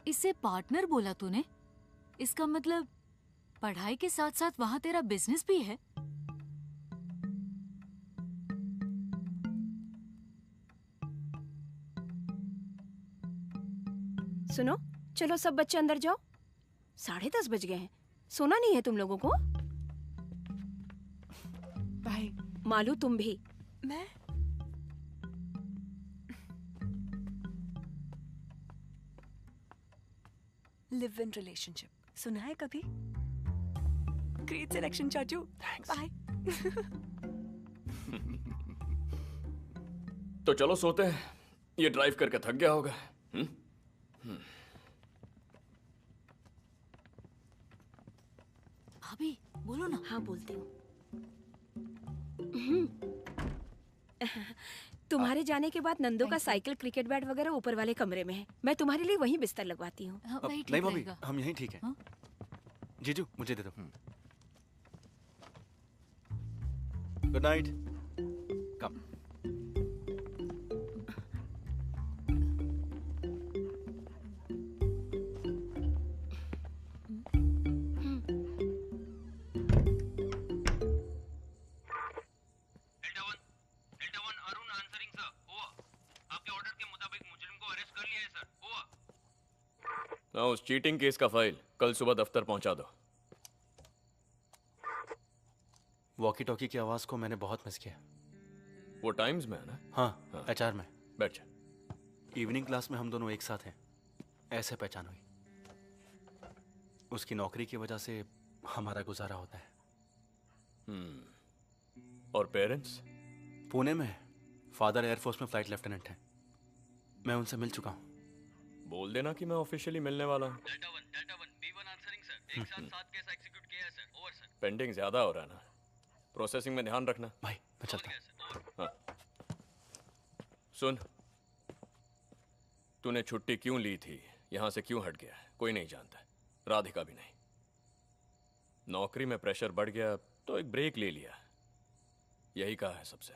S16: इसे पार्टनर बोला तूने? इसका मतलब पढ़ाई के साथ साथ वहां तेरा बिजनेस भी है?
S20: सुनो, चलो सब बच्चे अंदर जाओ। 10:30 बज गए हैं। सोना नहीं है तुम लोगों को?
S18: भाई
S20: मालू तुम भी।
S18: मैं लिव इन रिलेशनशिप सुना है कभी? ग्रेट सिलेक्शन चाचू। बाय।
S12: तो चलो सोते हैं, ये ड्राइव करके थक गया होगा।
S16: भाभी बोलो ना।
S20: हाँ बोलती हूँ। तुम्हारे जाने के बाद नंदू का साइकिल, क्रिकेट बैट वगैरह ऊपर वाले कमरे में है। मैं तुम्हारे लिए वहीं बिस्तर लगवाती हूँ।
S1: नहीं भाभी, हम यहीं ठीक है। जीजू मुझे दे दो। Good night. कम।
S12: उस चीटिंग केस का फाइल कल सुबह दफ्तर पहुंचा दो।
S1: वॉकी टॉकी की आवाज को मैंने बहुत मिस किया।
S12: वो टाइम्स में है ना?
S1: हाँ, एचआर में।
S12: बैठ जा।
S1: इवनिंग क्लास में हम दोनों एक साथ हैं, ऐसे पहचान हुई। उसकी नौकरी की वजह से हमारा गुजारा होता है।
S12: और पेरेंट्स?
S1: पुणे में। फादर एयरफोर्स में फ्लाइट लेफ्टिनेंट हैं। मैं उनसे मिल चुका हूँ।
S12: बोल देना कि मैं ऑफिशियली मिलने वाला हूँ। पेंडिंग ज्यादा हो रहा है ना, प्रोसेसिंग में ध्यान रखना।
S1: भाई मैं चलता हूँ।
S12: हाँ। सुन, तूने छुट्टी क्यों ली थी, यहाँ से क्यों हट गया, कोई नहीं जानता, राधिका भी नहीं। नौकरी में प्रेशर बढ़ गया तो एक ब्रेक ले लिया, यही कहा है सबसे।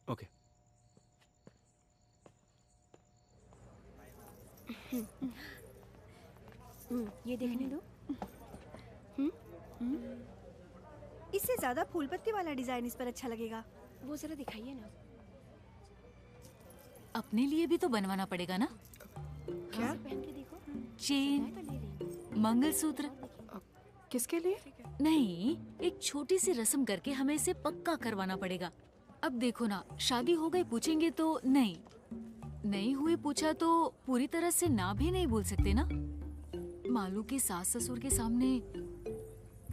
S1: ओके।
S20: ये देखने दो।
S7: इससे ज्यादा फूल पत्ती वाला डिजाइन इस पर अच्छा लगेगा।
S20: वो जरा दिखाइए ना।
S16: अपने लिए भी तो बनवाना पड़ेगा ना।
S2: क्या?
S20: पहन के देखो।
S16: चेन, मंगलसूत्र।
S2: किसके लिए?
S16: नहीं, एक छोटी सी रस्म करके हमें इसे पक्का करवाना पड़ेगा। अब देखो ना, शादी हो गई पूछेंगे तो नहीं हुई पूछा तो पूरी तरह से ना भी नहीं बोल सकते ना। मालू के सास ससुर के सामने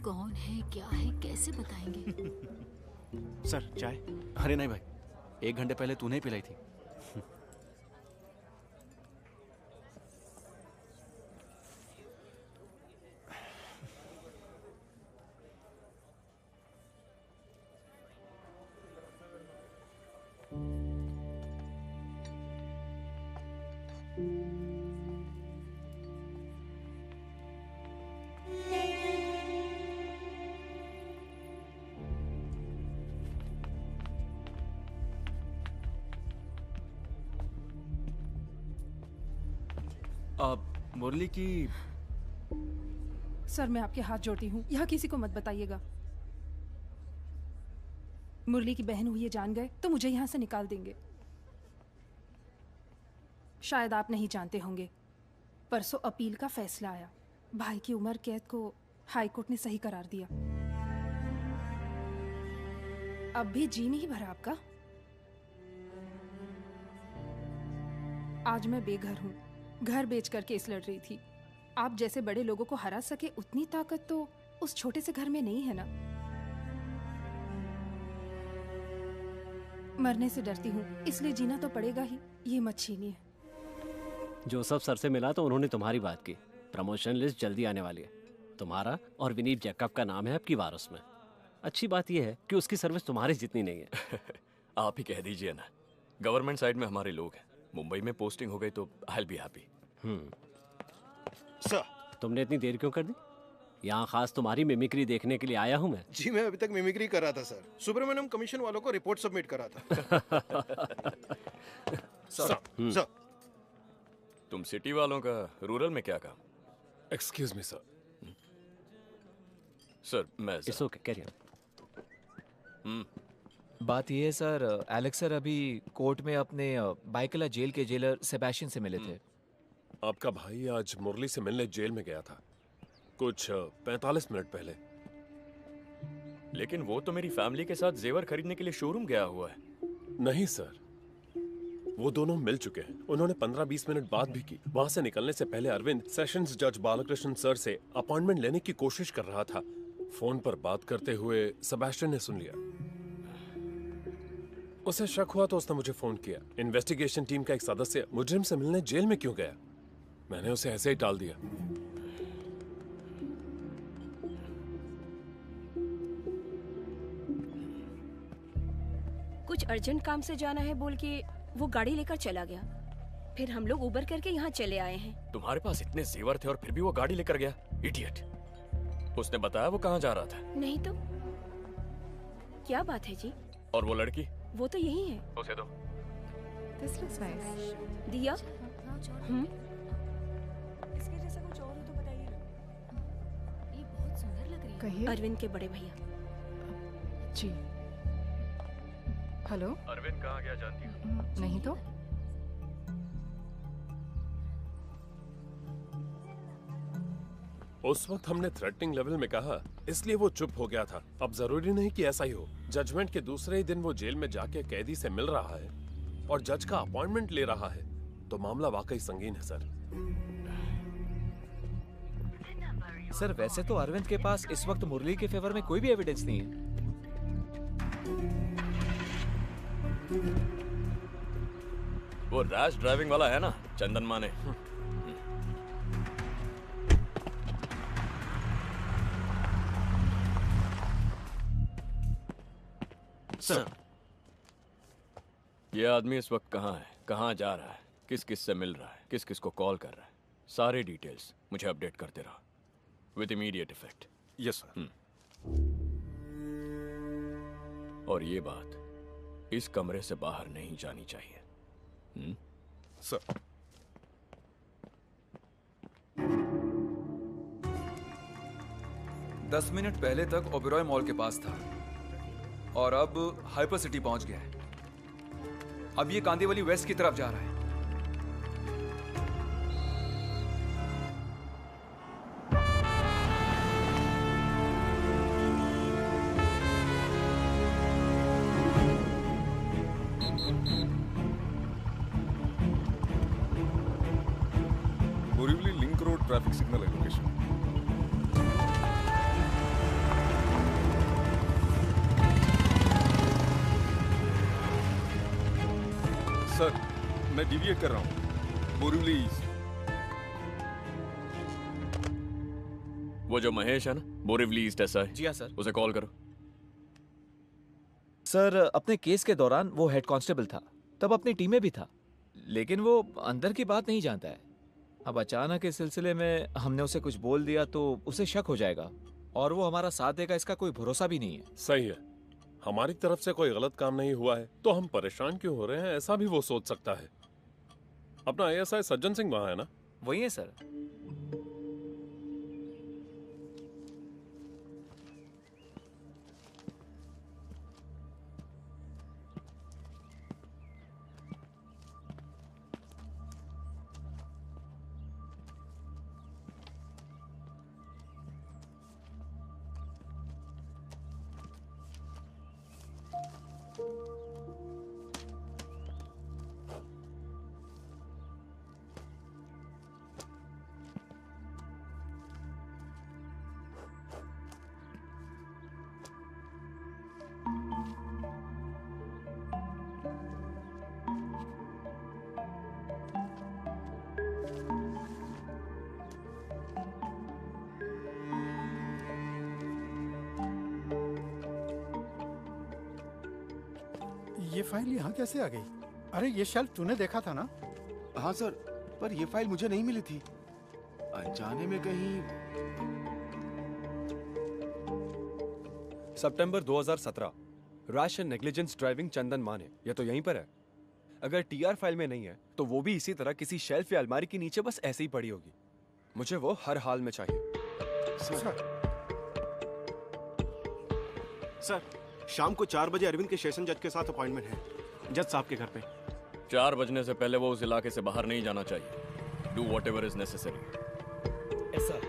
S16: कौन है क्या है कैसे बताएंगे।
S1: सर चाय? अरे नहीं भाई, 1 घंटे पहले तूने ही पिलाई थी। मुरली की।
S2: सर मैं आपके हाथ जोड़ती हूँ, यहाँ किसी को मत बताइएगा। मुरली की बहन हुई है जान गए तो मुझे यहाँ से निकाल देंगे। शायद आप नहीं जानते होंगे, परसों अपील का फैसला आया। भाई की उम्र कैद को हाई कोर्ट ने सही करार दिया। अब भी जी नहीं भरा आपका? आज मैं बेघर हूँ, घर बेच कर केस लड़ रही थी। आप जैसे बड़े लोगों को हरा सके उतनी ताकत तो उस छोटे से घर में नहीं है ना। मरने से डरती हूँ, इसलिए जीना तो पड़ेगा ही। ये मत छीनिए।
S14: जोसेफ सर से मिला तो उन्होंने तुम्हारी बात की। प्रमोशन लिस्ट जल्दी आने वाली है। तुम्हारा और विनीत जैकब का नाम है आपकी वार उसमें। अच्छी बात यह है कि उसकी सर्विस तुम्हारी जितनी नहीं है।
S12: आप ही कह दीजिए ना, गवर्नमेंट साइड में हमारे लोग हैं। मुंबई में पोस्टिंग हो गई तो I will be happy.
S14: Sir, तुमने इतनी देर क्यों कर दी? यहाँ खास तुम्हारी मिमिक्री देखने के लिए आया हूँ मैं।
S15: जी मैं अभी तक मिमिक्री कर रहा था सर। सुब्रमण्यम कमीशन वालों को रिपोर्ट सबमिट करा था।
S12: सर, तुम सिटी वालों का रूरल में क्या काम?
S8: Excuse me sir.
S12: सर मैं
S14: इट्स ओके, कैरी ऑन।
S9: बात यह है सर, एलेक्स सर अभी कोर्ट में अपने बाइकला जेल के जेलर सेबेस्टियन से मिले थे।
S8: आपका भाई आज मुरली से मिलने जेल में गया था कुछ 45 मिनट पहले।
S12: लेकिन वो तो मेरी फैमिली के साथ जेवर खरीदने के लिए शोरूम गया हुआ है।
S8: नहीं सर, वो दोनों मिल चुके हैं। उन्होंने 15-20 मिनट बात भी की। वहां से निकलने से पहले अरविंद सेशंस जज बालकृष्ण सर से अपॉइंटमेंट लेने की कोशिश कर रहा था। फोन पर बात करते हुए सेबेस्टियन ने सुन लिया। उसे शक हुआ तो उसने मुझे फोन किया। इन्वेस्टिगेशन टीम का एक सदस्य मुजरिम से मिलने जेल में क्यों गया? मैंने उसे ऐसे ही टाल दिया।
S20: कुछ अर्जेंट काम से जाना है बोल के वो गाड़ी लेकर चला गया। फिर हम लोग उबर करके यहाँ चले आए हैं।
S12: तुम्हारे पास इतने जेवर थे और फिर भी वो गाड़ी लेकर गया? इडियट। उसने बताया वो कहाँ जा रहा था?
S20: नहीं तो क्या बात है जी?
S12: और वो लड़की?
S20: वो तो यही है।
S12: उसे दो।
S2: This looks nice.
S20: दिया?
S18: इसके जैसा कुछ और हो तो बताइए ना।
S16: ये बहुत सुंदर लग रही है।
S2: कहिए।
S20: अरविंद के बड़े भैया।
S2: जी। हेलो।
S12: अरविंद कहाँ गया जानती हो?
S2: नहीं तो।
S8: उस वक्त हमने थ्रेटनिंग लेवल में कहा, इसलिए वो चुप हो गया था। अब जरूरी नहीं कि ऐसा ही हो। जजमेंट के दूसरे ही दिन वो जेल में जाके कैदी से मिल रहा है और जज का अपॉइंटमेंट ले रहा है, तो मामला वाकई संगीन है सर।
S9: सर वैसे तो अरविंद के पास इस वक्त मुरली के फेवर में कोई भी एविडेंस नहीं है।
S12: वो रैश ड्राइविंग वाला है ना, चंदन माने।
S1: सर,
S12: ये आदमी इस वक्त कहाँ है, कहाँ जा रहा है, किस किस से मिल रहा है, किस किस को कॉल कर रहा है, सारे डिटेल्स मुझे अपडेट करते रहो with immediate effect.
S15: Yes sir.
S12: और ये बात इस कमरे से बाहर नहीं जानी चाहिए।
S15: सर।
S11: दस मिनट पहले तक ओबेरॉय मॉल के पास था और अब हाइपर सिटी पहुंच गया है। अब ये कांदीवली वेस्ट की तरफ जा रहा है।
S13: Borivali link road traffic signal है लोकेशन। सर मैं डिविएट कर रहा हूँ बोरीवली ईस्ट।
S12: वो जो महेश है ना, बोरीवली ईस्ट ऐसा है।
S9: जी हाँ सर।
S12: उसे कॉल करो।
S9: सर अपने केस के दौरान वो हेड कांस्टेबल था, तब अपनी टीम में भी था, लेकिन वो अंदर की बात नहीं जानता है। अब अचानक इस सिलसिले में हमने उसे कुछ बोल दिया तो उसे शक हो जाएगा और वो हमारा साथ देगा, इसका कोई भरोसा भी नहीं है।
S8: सही है, हमारी तरफ से कोई गलत काम नहीं हुआ है तो हम परेशान क्यों हो रहे हैं, ऐसा भी वो सोच सकता है। अपना ASI सज्जन सिंह वहां है ना?
S9: वही है सर।
S19: ये फाइल यहाँ कैसे आ गई? अरे ये शेल्फ तूने देखा था ना?
S3: हाँ सर, पर ये फाइल मुझे नहीं मिली थी। अनजाने में कहीं।
S23: सितंबर 2017, रैश एंड नेग्लिजेंस ड्राइविंग चंदन माने, ये तो यहीं पर है। अगर TR फाइल में नहीं है तो वो भी इसी तरह किसी शेल्फ या अलमारी के नीचे बस ऐसे ही पड़ी होगी। मुझे वो हर हाल में चाहिए।
S3: सर, शाम को 4 बजे अरविंद के सेशन जज के साथ अपॉइंटमेंट है, जज साहब के घर पे।
S12: 4 बजने से पहले वो उस इलाके से बाहर नहीं जाना चाहिए। Do whatever is necessary.
S9: ऐसा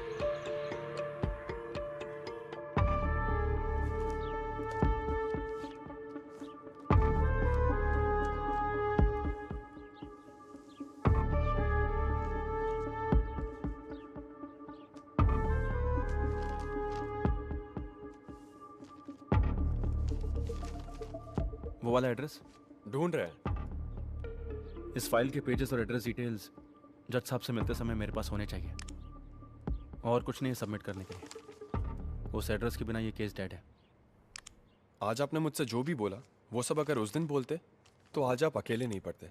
S1: वो वाला एड्रेस
S23: ढूंढ रहे हैं।
S1: इस फाइल के पेजेस और एड्रेस डिटेल्स जज साहब से मिलते समय मेरे पास होने चाहिए, और कुछ नहीं सबमिट करने के लिए। उस एड्रेस के बिना ये केस डेड है।
S23: आज आपने मुझसे जो भी बोला वो सब अगर उस दिन बोलते तो आज आप अकेले नहीं पड़ते।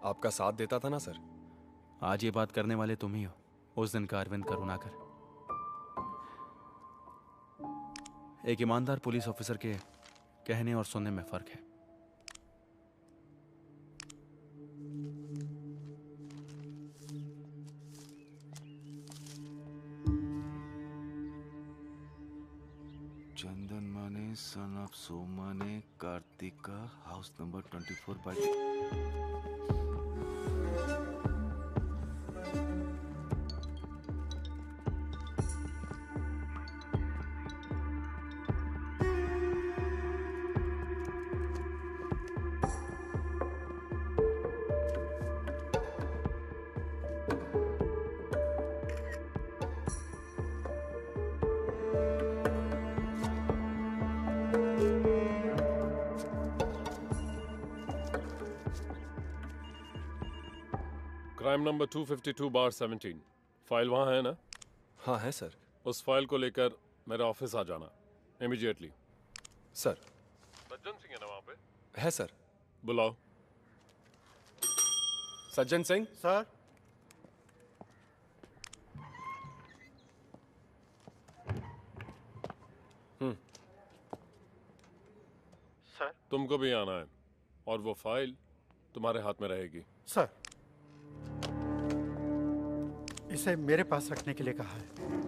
S23: आपका साथ देता था ना सर।
S1: आज ये बात करने वाले तुम ही हो, उस दिन का अरविंद करुणाकर। एक ईमानदार पुलिस ऑफिसर के कहने और सुनने में फर्क है।
S3: चंदन माने सन ऑफ सोमा ने Kartika, house number 24 by
S8: crime number 252/17 file वहाँ है ना?
S23: हाँ है सर।
S8: उस फाइल को लेकर मेरे ऑफिस आ जाना इमीडिएटली।
S23: सर।
S8: सज्जन सिंह है ना वहाँ पे?
S23: है सर।
S8: बुलाओ।
S23: सज्जन सिंह।
S19: सर।
S8: सर। तुमको भी आना है और वो फाइल तुम्हारे हाथ में रहेगी।
S19: सर, इसे मेरे पास रखने के लिए कहा है।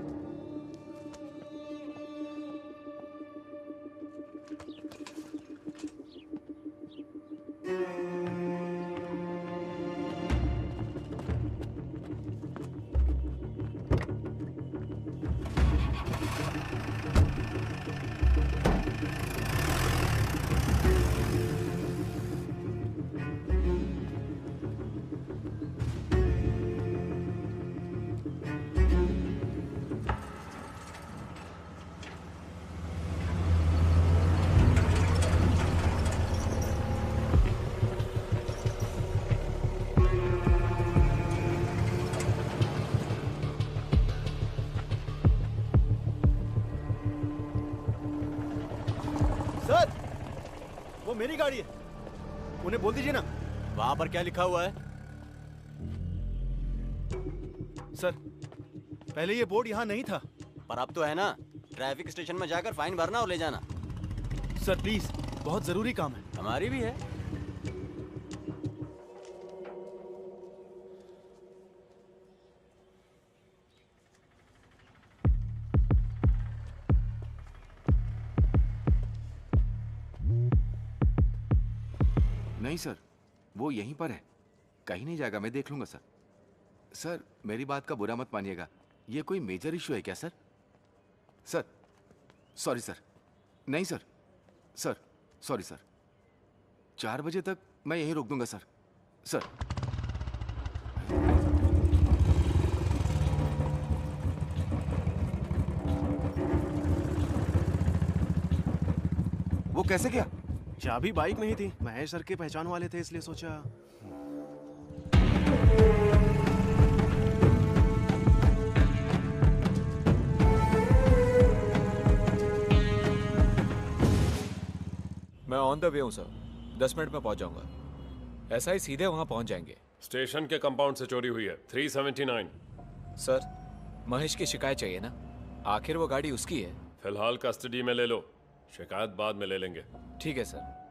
S3: सर, वो मेरी गाड़ी है, उन्हें बोल दीजिए ना।
S1: वहां पर क्या लिखा हुआ है?
S3: सर, पहले ये बोर्ड यहाँ नहीं था।
S1: पर अब तो है ना। ट्रैफिक स्टेशन में जाकर फाइन भरना और ले जाना।
S3: सर प्लीज, बहुत जरूरी काम है।
S1: हमारी भी है।
S5: नहीं सर, वो यहीं पर है, कहीं नहीं जाएगा, मैं देख लूंगा सर। सर मेरी बात का बुरा मत मानिएगा, ये कोई मेजर इशू है क्या सर? Sir sorry sir. नहीं सर, सर सॉरी सर। 4 बजे तक मैं यहीं रोक दूंगा सर। सर वो कैसे गया?
S3: चाबी बाइक में ही थी, महेश सर के पहचान वाले थे इसलिए सोचा।
S9: मैं ऑन द वे हूँ सर, 10 मिनट में पहुंच जाऊंगा। ऐसा ही सीधे वहां पहुंच जाएंगे।
S8: स्टेशन के कंपाउंड से चोरी हुई है 379।
S9: सर महेश की शिकायत चाहिए ना, आखिर वो गाड़ी उसकी है।
S8: फिलहाल कस्टडी में ले लो, शिकायत बाद में ले लेंगे।
S9: ठीक है सर।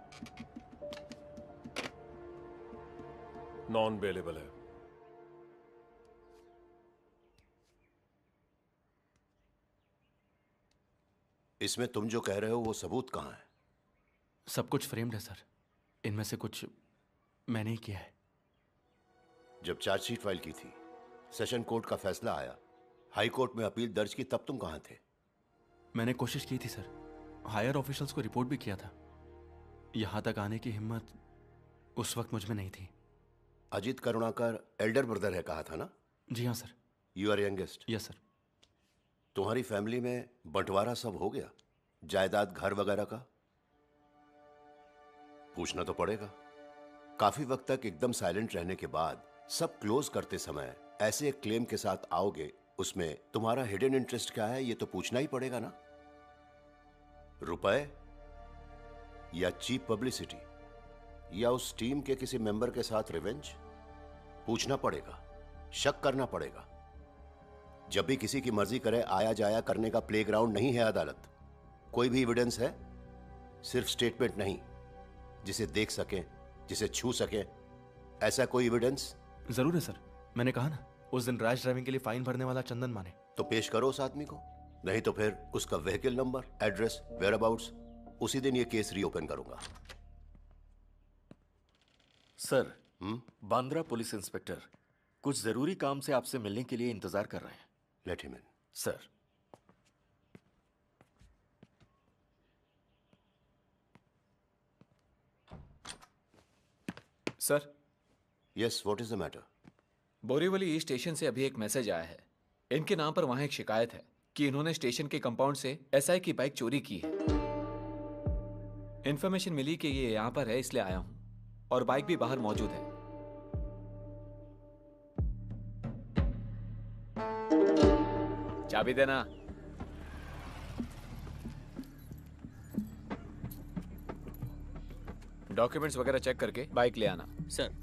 S8: नॉन बेलेबल है।
S6: इसमें तुम जो कह रहे हो वो सबूत कहाँ है?
S1: सब कुछ फ्रेम्ड है सर, इनमें से कुछ मैंने ही किया है।
S6: जब चार्जशीट फाइल की थी, सेशन कोर्ट का फैसला आया, हाई कोर्ट में अपील दर्ज की, तब तुम कहाँ थे?
S1: मैंने कोशिश की थी सर, हायर ऑफिशियल्स को रिपोर्ट भी किया था। यहां तक आने की हिम्मत उस वक्त मुझ में नहीं थी।
S6: अजीत करुणाकर एल्डर ब्रदर है कहा था ना?
S1: जी हाँ sir.
S6: You are youngest?
S1: Yes sir.
S6: तुम्हारी फैमिली में बंटवारा सब हो गया, जायदाद घर वगैरह का? पूछना तो पड़ेगा। काफी वक्त तक एकदम साइलेंट रहने के बाद सब क्लोज करते समय ऐसे एक क्लेम के साथ आओगे, उसमें तुम्हारा हिडन इंटरेस्ट क्या है ये तो पूछना ही पड़ेगा ना। रुपए या चीप पब्लिसिटी या उस टीम के किसी मेंबर के साथ रिवेंज? पूछना पड़ेगा, शक करना पड़ेगा। जब भी किसी की मर्जी करे आया जाया करने का प्लेग्राउंड नहीं है अदालत। कोई भी एविडेंस है, सिर्फ स्टेटमेंट नहीं, जिसे देख सके, जिसे छू सके, ऐसा कोई एविडेंस?
S1: जरूर है सर, मैंने कहा ना उस दिन रैश ड्राइविंग के लिए फाइन भरने वाला चंदन माने।
S6: तो पेश करो उस आदमी को, नहीं तो फिर उसका व्हीकल नंबर, एड्रेस, वेयरअबाउट्स, उसी दिन ये केस रीओपन करूंगा।
S21: सर, बांद्रा पुलिस इंस्पेक्टर कुछ जरूरी काम से आपसे मिलने के लिए इंतजार कर रहे हैं।
S6: Let him in.
S21: Sir.
S9: Sir.
S6: Yes, what is the matter?
S9: Borivali station से अभी एक मैसेज आया है। इनके नाम पर वहां एक शिकायत है कि इन्होंने स्टेशन के कंपाउंड से एसआई की बाइक चोरी की है। इन्फॉर्मेशन मिली कि ये यहां पर है, इसलिए आया हूं, और बाइक भी बाहर मौजूद है। चाबी देना। डॉक्यूमेंट्स वगैरह चेक करके बाइक ले आना।
S1: सर।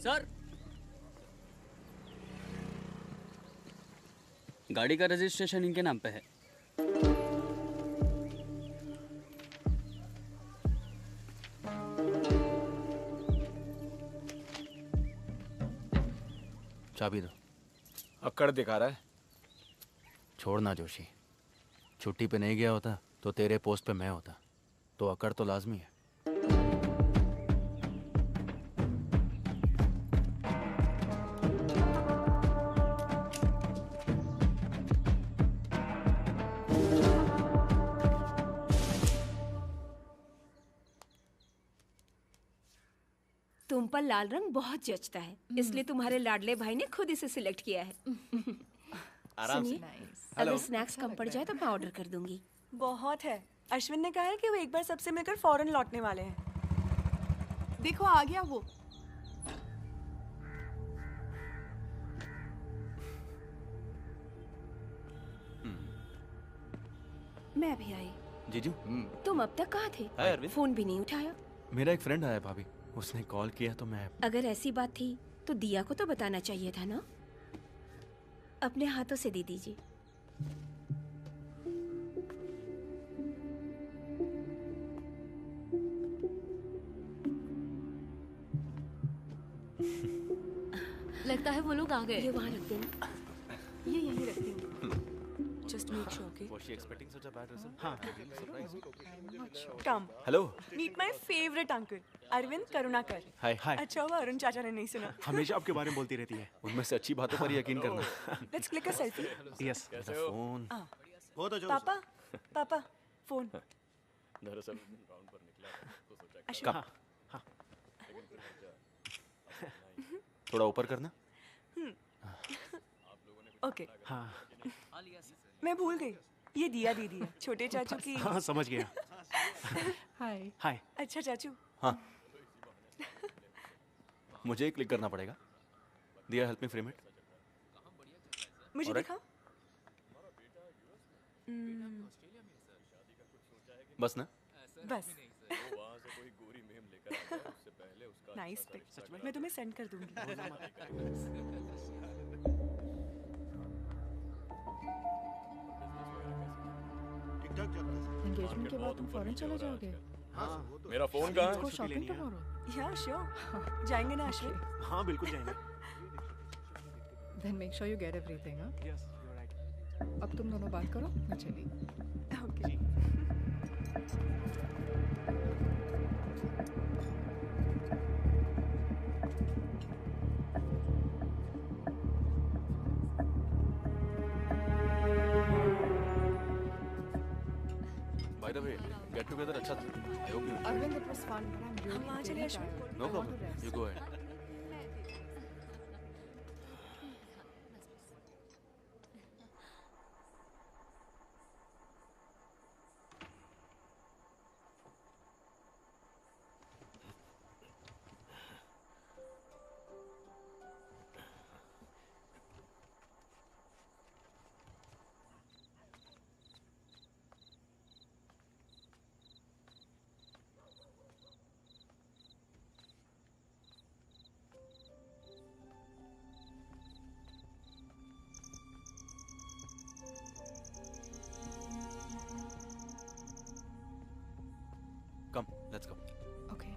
S10: सर, गाड़ी का रजिस्ट्रेशन इनके नाम पे है।
S1: चाबी दो।
S9: अक्कड़ दिखा रहा है।
S1: छोड़ना जोशी, छुट्टी पे नहीं गया होता तो तेरे पोस्ट पे मैं होता, तो अकड़ तो लाजमी है।
S20: तुम पर लाल रंग बहुत जचता है, इसलिए तुम्हारे लाडले भाई ने खुद इसे सिलेक्ट किया है।
S18: आराम से।
S20: सुनिए, अगर स्नैक्स कम पड़ जाए तो मैं ऑर्डर कर दूंगी।
S18: बहुत है। अश्विन ने कहा है कि वो एक बार सबसे मिलकर फौरन लौटने वाले हैं। देखो आ गया वो।
S20: मैं भी आई।
S1: जीजू।
S20: तुम अब तक कहाँ थे?
S1: हाय अरविंद।
S20: फोन भी नहीं उठाया।
S1: मेरा एक फ्रेंड आया भाभी, उसने कॉल किया तो मैं।
S20: अगर ऐसी बात थी तो दिया को तो बताना चाहिए था ना। अपने हाथों से दे दीजिए।
S16: लगता है वो लोग आ गए।
S20: ये वहाँ रख देना।
S18: ये यहीं रख देंगे। Just make sure, okay?
S1: Was she expecting such a bad result?
S18: हाँ।
S1: Really surprised.
S18: Come.
S1: Hello.
S18: Meet my favorite uncle, Arvind Karunakar.
S1: Hi. Hi.
S18: अच्छा हुआ अरुण चाचा ने नहीं सुना।
S1: हमेशा आपके बारे में बोलती रहती है, उनमें से अच्छी बातों पर यकीन करना।
S18: Let's click a selfie.
S1: Yes. The phone.
S18: पापा, पापा, फोन।
S12: दरअसल राउंड पर निकला तो सोचा
S18: अश्विन।
S1: हाँ। थोड़ा ऊपर करना।
S18: ओके।
S1: हाँ।
S18: मैं भूल गई, ये दिया दीदी है, छोटे चाचू की।
S1: हाँ समझ गया।
S18: हाय।
S1: हाय।
S18: अच्छा चाचू।
S1: हाँ। मुझे ही क्लिक करना पड़ेगा। Diya help me frame it.
S18: मुझे
S1: Alright.
S18: दिखा।
S1: बस ना।
S18: बस। Nice pic. मैं तुम्हें सेंड कर दूंगी।
S2: एंगेजमेंट के बाद तुम फौरन चले जाओगे?
S12: हाँ, मेरा फोन कहाँ है?
S2: Shopping tomorrow.
S18: या श्योर। जाएंगे ना अश्विन?
S1: हाँ बिल्कुल जाएंगे।
S2: Then make sure you get everything, हाँ?
S1: Yes, you're right.
S2: अब तुम दोनों बात करो, मैं चली।
S18: Okay.
S1: By the way, get together अच्छा था। I hope you enjoyed.
S2: Arvind, it was fun, but I'm really
S18: हम वहाँ चले
S2: very
S18: Ashwin.
S2: tired.
S1: No
S2: I want
S1: problem.
S2: to rest.
S1: You go ahead. Come, let's go.
S2: Okay.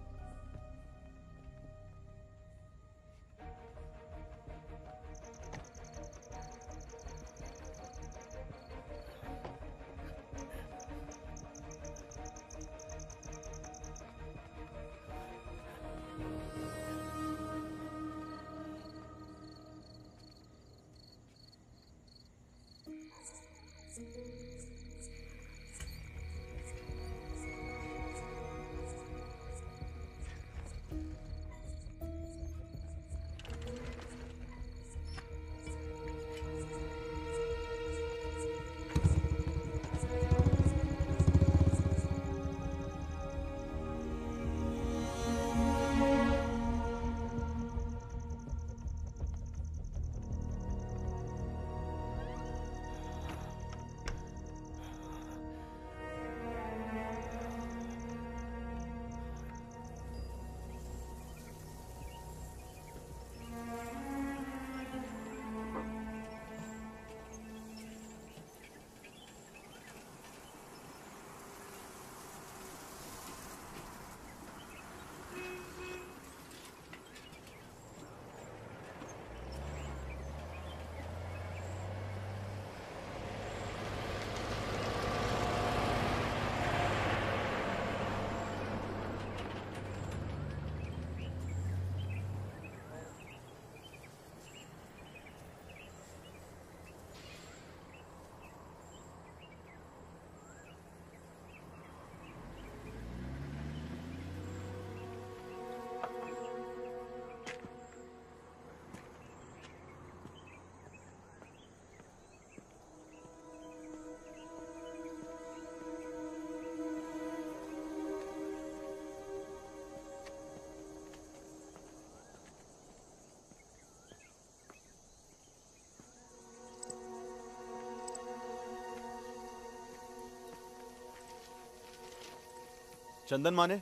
S1: चंदन माने?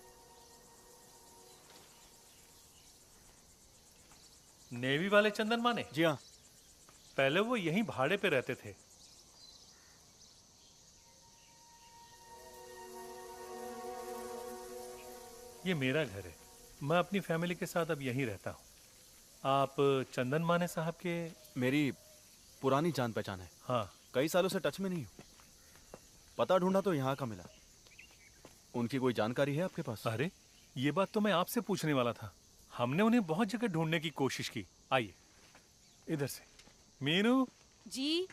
S4: Navy वाले चंदन माने?
S1: जी हाँ।
S4: पहले वो यहीं भाड़े पे रहते थे। ये मेरा घर है। मैं अपनी फैमिली के साथ अब यहीं रहता हूँ। आप चंदन माने साहब के?
S1: मेरी पुरानी जान पहचान है।
S4: हाँ।
S1: कई सालों से टच में नहीं हूँ। पता ढूंढा तो यहाँ का मिला। उनकी कोई जानकारी है आपके पास?
S4: अरे ये बात तो मैं आपसे पूछने वाला था। हमने उन्हें बहुत जगह ढूंढने की कोशिश की। आइए इधर से। मीनू
S16: जी।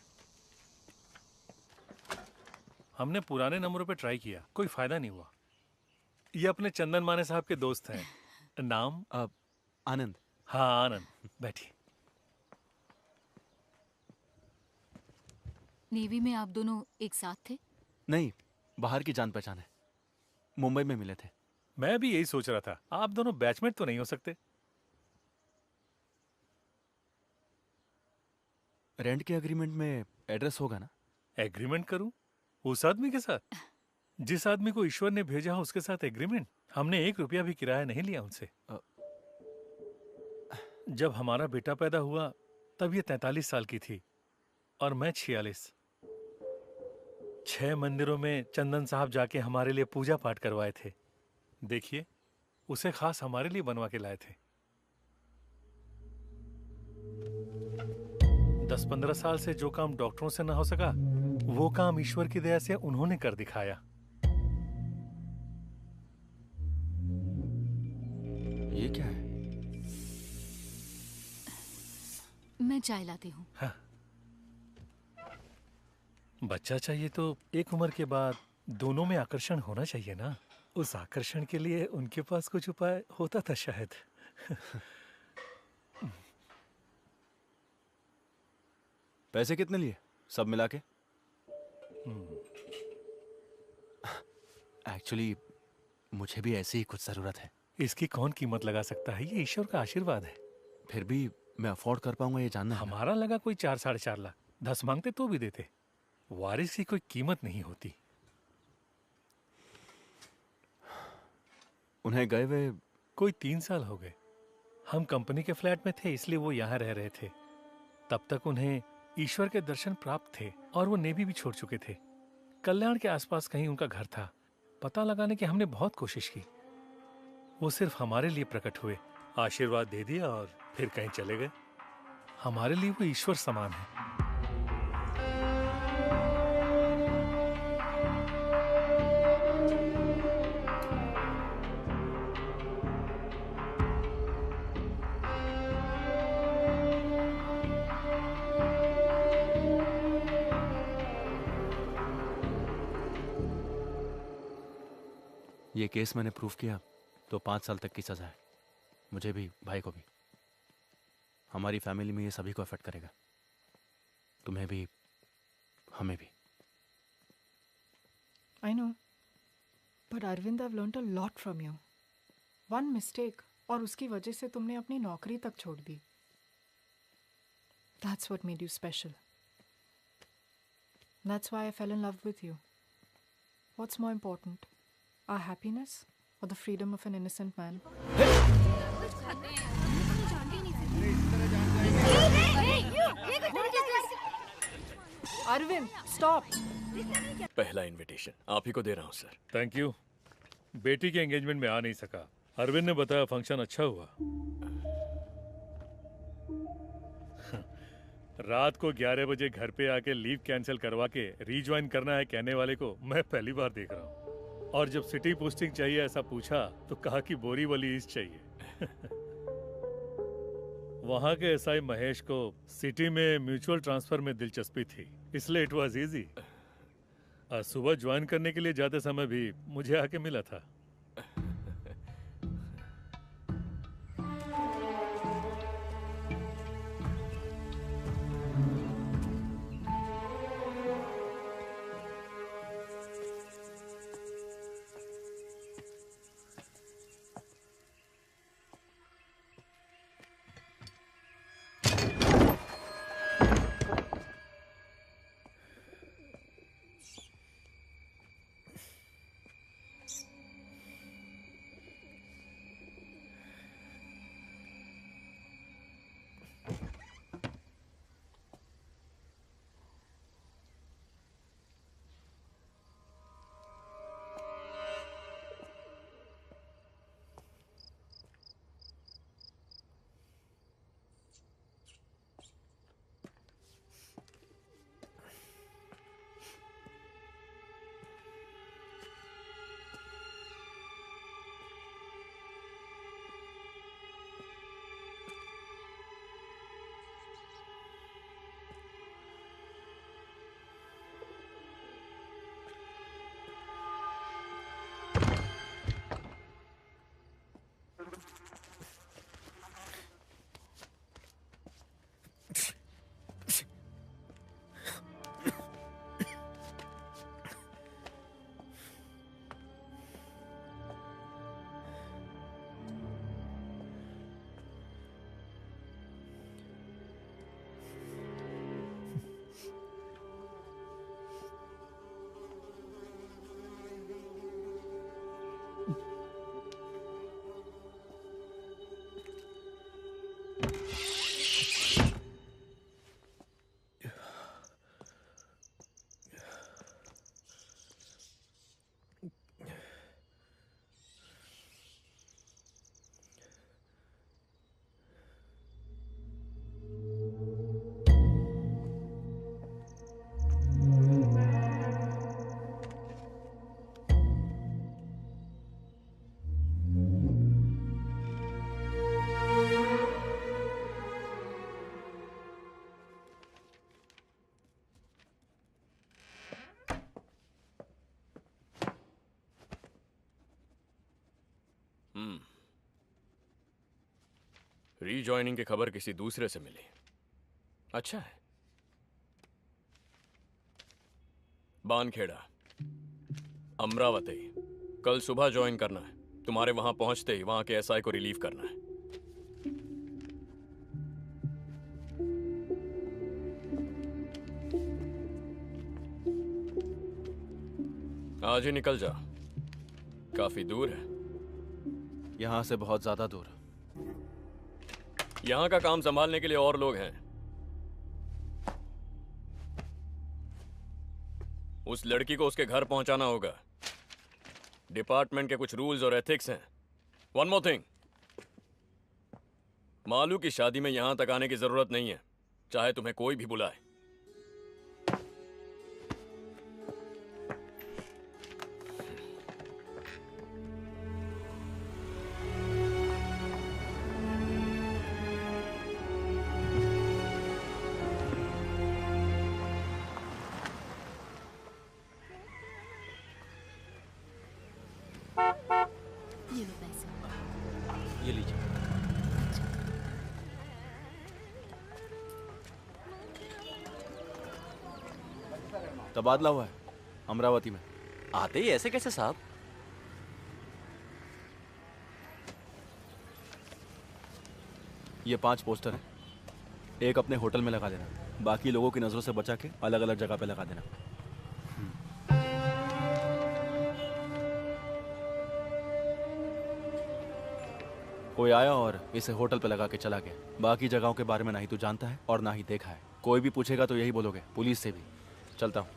S4: हमने पुराने नंबरों पे ट्राई किया, कोई फायदा नहीं हुआ। ये अपने चंदन माने साहब के दोस्त हैं। नाम?
S1: आनंद।
S4: हाँ आनंद, बैठिए।
S16: नेवी में आप दोनों एक साथ थे?
S1: नहीं, बाहर की जान पहचान है। मुंबई में मिले थे।
S4: मैं भी यही सोच रहा था, आप दोनों बैचमेट तो नहीं हो सकते?
S1: रेंट के एग्रीमेंट में एड्रेस होगा ना?
S4: एग्रीमेंट करूं? उस आदमी के साथ? जिस आदमी को ईश्वर ने भेजा हो उसके साथ एग्रीमेंट? हमने 1 रुपया भी किराया नहीं लिया उनसे। जब हमारा बेटा पैदा हुआ तब ये 43 साल की थी और मैं 46। 6 मंदिरों में चंदन साहब जाके हमारे लिए पूजा पाठ करवाए थे। देखिए, उसे खास हमारे लिए बनवा के लाए थे। 10-15 साल से जो काम डॉक्टरों से ना हो सका, वो काम ईश्वर की दया से उन्होंने कर दिखाया।
S1: ये क्या है?
S16: मैं चाय लाती हूँ।
S4: हाँ। बच्चा चाहिए तो एक उम्र के बाद दोनों में आकर्षण होना चाहिए ना। उस आकर्षण के लिए उनके पास कुछ उपाय होता था शायद।
S1: पैसे कितने लिए सब मिला के? एक्चुअली मुझे भी ऐसी ही कुछ जरूरत है।
S4: इसकी कौन कीमत लगा सकता है? ये ईश्वर का आशीर्वाद है।
S1: फिर भी मैं अफोर्ड कर पाऊंगा ये जानना है।
S4: हमारा लगा कोई 4-4.5 लाख। 10 मांगते तो भी देते। वारिस की कोई कीमत नहीं होती।
S1: उन्हें गए हुए
S4: कोई 3 साल हो गए। हम कंपनी के फ्लैट में थे इसलिए वो यहाँ रह रहे थे। तब तक उन्हें ईश्वर के दर्शन प्राप्त थे और वो नेवी भी छोड़ चुके थे। कल्याण के आसपास कहीं उनका घर था। पता लगाने की हमने बहुत कोशिश की। वो सिर्फ हमारे लिए प्रकट हुए, आशीर्वाद दे दिया और फिर कहीं चले गए। हमारे लिए वो ईश्वर समान है।
S1: ये केस मैंने प्रूफ किया तो 5 साल तक की सजा है। मुझे भी, भाई को भी। हमारी फैमिली में ये सभी को अफेक्ट करेगा। तुम्हें भी, हमें भी।
S17: I know. But Arvind, I've learned a lot from you. One mistake और उसकी वजह से तुमने अपनी नौकरी तक छोड़ दी। That's what made you special. That's why I fell in love with you. What's more important? Our happiness or the freedom of an innocent man? Arvind, stop!
S12: पहला इनविटेशन आप ही को दे रहा हूँ सर।
S4: Thank you. बेटी के engagement में आ नहीं सका। अरविंद ने बताया फंक्शन अच्छा हुआ। रात को 11 बजे घर पे आके लीव कैंसिल करवा के रीज्वाइन करना है कहने वाले को मैं पहली बार देख रहा हूँ। और जब सिटी पोस्टिंग चाहिए ऐसा पूछा तो कहा कि बोरीवली ईस्ट चाहिए। वहां के एसआई महेश को सिटी में म्यूचुअल ट्रांसफर में दिलचस्पी थी, इसलिए इट वाज इजी। सुबह ज्वाइन करने के लिए जाते समय भी मुझे आके मिला था।
S12: रीजॉइनिंग की खबर किसी दूसरे से मिली। अच्छा है। बानखेड़ा, अमरावती, कल सुबह ज्वाइन करना है। तुम्हारे वहां पहुंचते ही वहां के एसआई को रिलीव करना है। आज ही निकल जा, काफी दूर है।
S1: यहाँ से बहुत ज्यादा दूर।
S12: यहाँ का काम संभालने के लिए और लोग हैं। उस लड़की को उसके घर पहुंचाना होगा। डिपार्टमेंट के कुछ रूल्स और एथिक्स हैं। वन मोर थिंग, मालू की शादी में यहां तक आने की जरूरत नहीं है, चाहे तुम्हें कोई भी बुलाए।
S16: ये लो पैसे।
S1: ये लीजिए। तबादला हुआ है अमरावती में।
S10: आते ही ऐसे कैसे साहब?
S1: ये 5 पोस्टर हैं। एक अपने होटल में लगा देना, बाकी लोगों की नजरों से बचा के अलग अलग जगह पे लगा देना। कोई आया और इसे होटल पे लगा के चला गया। बाकी जगहों के बारे में ना ही तू जानता है और ना ही देखा है। कोई भी पूछेगा तो यही बोलोगे, पुलिस से भी। चलता हूँ।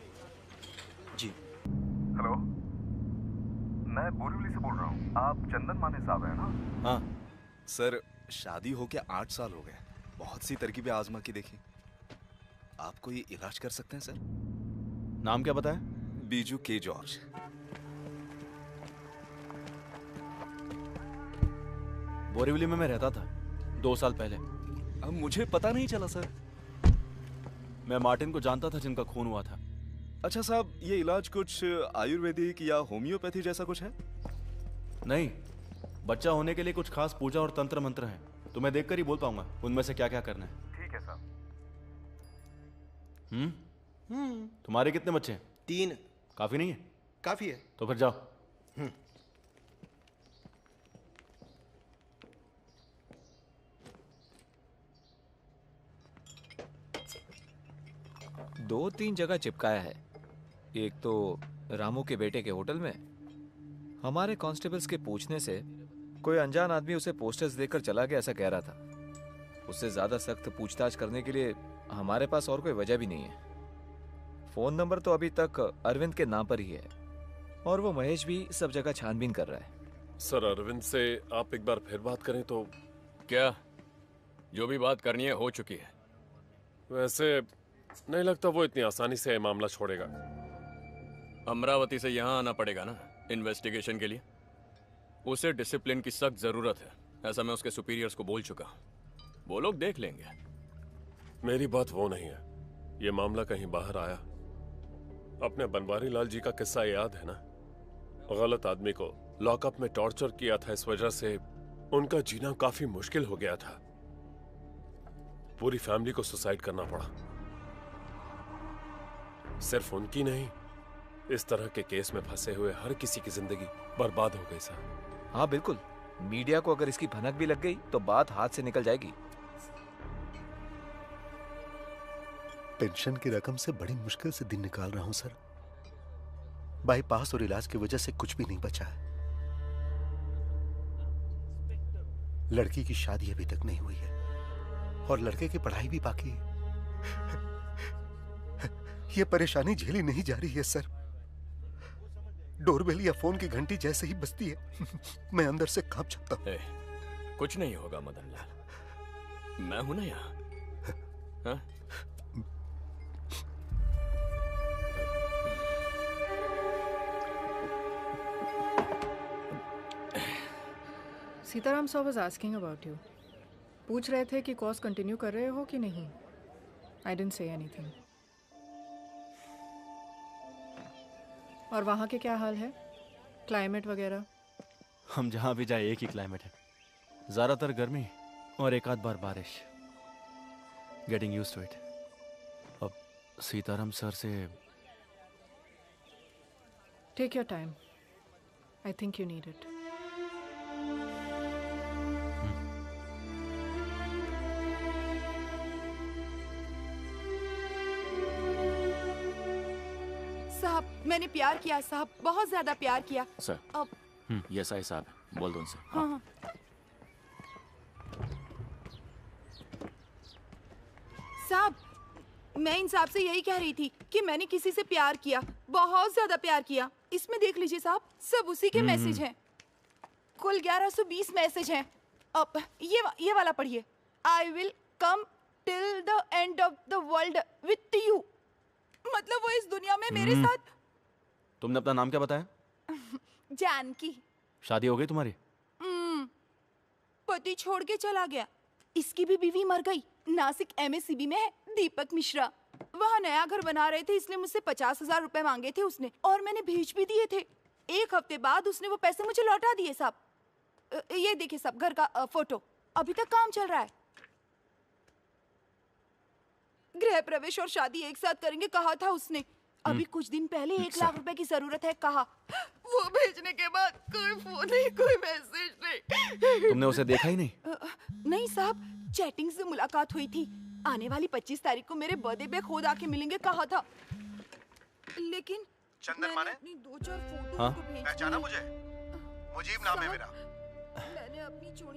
S10: जी।
S7: हेलो, मैं बोरीवली से बोल रहा हूँ। आप चंदन माने साहब हैं ना?
S1: हाँ
S14: सर, शादी होके 8 साल हो गए। बहुत सी तरकीबें आजमा की देखी। आप कोई इलाज कर सकते हैं सर?
S1: नाम क्या बताया?
S14: बीजू के जॉर्ज।
S1: बोरीवली में मैं रहता था 2 साल पहले।
S14: अब मुझे पता नहीं चला सर।
S1: मैं मार्टिन को जानता था जिनका खून हुआ था।
S14: अच्छा साहब, ये इलाज कुछ आयुर्वेदिक या होम्योपैथी जैसा कुछ है?
S1: नहीं, बच्चा होने के लिए कुछ खास पूजा और तंत्र मंत्र हैं। तुम्हें देखकर ही बोल पाऊंगा उनमें से क्या क्या करना है।
S7: ठीक है साहब।
S1: तुम्हारे कितने बच्चे हैं?
S22: 3।
S1: काफी नहीं है?
S22: काफी है।
S1: तो फिर जाओ।
S9: दो तीन जगह चिपकाया है। एक तो रामू के बेटे के होटल में। हमारे कांस्टेबल्स के पूछने से कोई अनजान आदमी उसे पोस्टर्स देकर चला गया, ऐसा कह रहा था। उससे ज्यादा सख्त पूछताछ करने के लिए हमारे पास और कोई वजह भी नहीं है। फोन नंबर तो अभी तक अरविंद के नाम पर ही है और वो महेश भी सब जगह छानबीन कर रहा है।
S8: सर, अरविंद से आप एक बार फिर बात करें तो।
S12: क्या? जो भी बात करनी है हो चुकी है।
S8: वैसे नहीं लगता वो इतनी आसानी से मामला छोड़ेगा।
S12: अमरावती से यहाँ आना पड़ेगा ना इन्वेस्टिगेशन के लिए। उसे डिसिप्लिन की सख्त जरूरत है, ऐसा मैं उसके सुपीरियर्स को बोल चुका हूँ। वो लोग देख लेंगे।
S8: मेरी बात वो नहीं है, ये मामला कहीं बाहर आया। अपने बनवारी लाल जी का किस्सा याद है ना? गलत आदमी को लॉकअप में टॉर्चर किया था, इस वजह से उनका जीना काफी मुश्किल हो गया था। पूरी फैमिली को सुसाइड करना पड़ा। सिर्फ उनकी नहीं, इस तरह के केस में फंसे हुए हर किसी की जिंदगी बर्बाद हो गई सर।
S9: हाँ बिल्कुल, मीडिया को अगर इसकी भनक भी लग गई तो बात हाथ से निकल जाएगी।
S15: पेंशन की रकम से बड़ी मुश्किल से दिन निकाल रहा हूं सर। बाईपास और इलाज की वजह से कुछ भी नहीं बचा है। लड़की की शादी अभी तक नहीं हुई है और लड़के की पढ़ाई भी बाकी है। यह परेशानी झेली नहीं जा रही है सर। डोरबेल या फोन की घंटी जैसे ही बजती है मैं अंदर से कांप जाता हूं।
S12: कुछ नहीं होगा मदन लाल, मैं हूं ना यहाँ। हाँ?
S17: Sitaram sir was asking about you. पूछ रहे थे कि कोर्स कंटिन्यू कर रहे हो कि नहीं। I didn't say anything. और वहाँ के क्या हाल है, क्लाइमेट वगैरह?
S1: हम जहाँ भी जाए एक ही क्लाइमेट है, ज़्यादातर गर्मी और एक आध बार बारिश। Getting used to it. अब सीताराम सर से
S17: take your time, I think you need it.
S11: साहब मैंने प्यार किया साहब, बहुत ज्यादा प्यार किया।
S21: सर
S11: अब
S21: ये SI साहब है, बोल दो उनसे।
S11: हाँ हाँ। साहब मैं इन साहब से यही कह रही थी कि मैंने किसी से प्यार किया, बहुत ज्यादा प्यार किया। इसमें देख लीजिए साहब, सब उसी के मैसेज हैं। कुल 1120 मैसेज हैं। अब ये वाला पढ़िए। I will come till the end of the world with you. मतलब वो इस दुनिया में मेरे साथ।
S1: तुमने अपना नाम क्या बताया?
S11: जानकी।
S1: शादी हो गई तुम्हारी?
S11: पति छोड़ के चला गया। इसकी भी बीवी मर गई। नासिक MSCB में है, दीपक मिश्रा। वहाँ नया घर बना रहे थे, इसलिए मुझसे 50,000 रुपए मांगे थे उसने, और मैंने भेज भी दिए थे। 1 हफ्ते बाद उसने वो पैसे मुझे लौटा दिए साहब। ये देखिए साहब, घर का फोटो। अभी तक काम चल रहा है। गृह प्रवेश और शादी एक साथ करेंगे कहा था उसने। अभी कुछ दिन पहले 1 लाख रुपए की जरूरत है कहा। वो भेजने के बाद कोई फोन नहीं, कोई मैसेज नहीं।
S1: तुमने उसे देखा ही नहीं?
S11: नहीं साहब, चैटिंग से मुलाकात हुई थी। आने वाली 25 तारीख को मेरे बर्थडे पे खुद आके मिलेंगे कहा था। लेकिन
S15: चंदन माने?
S11: अपनी 2-4 फोटो
S1: हाँ?
S15: पहचाना मुझे? मुजीब नाम है मेरा।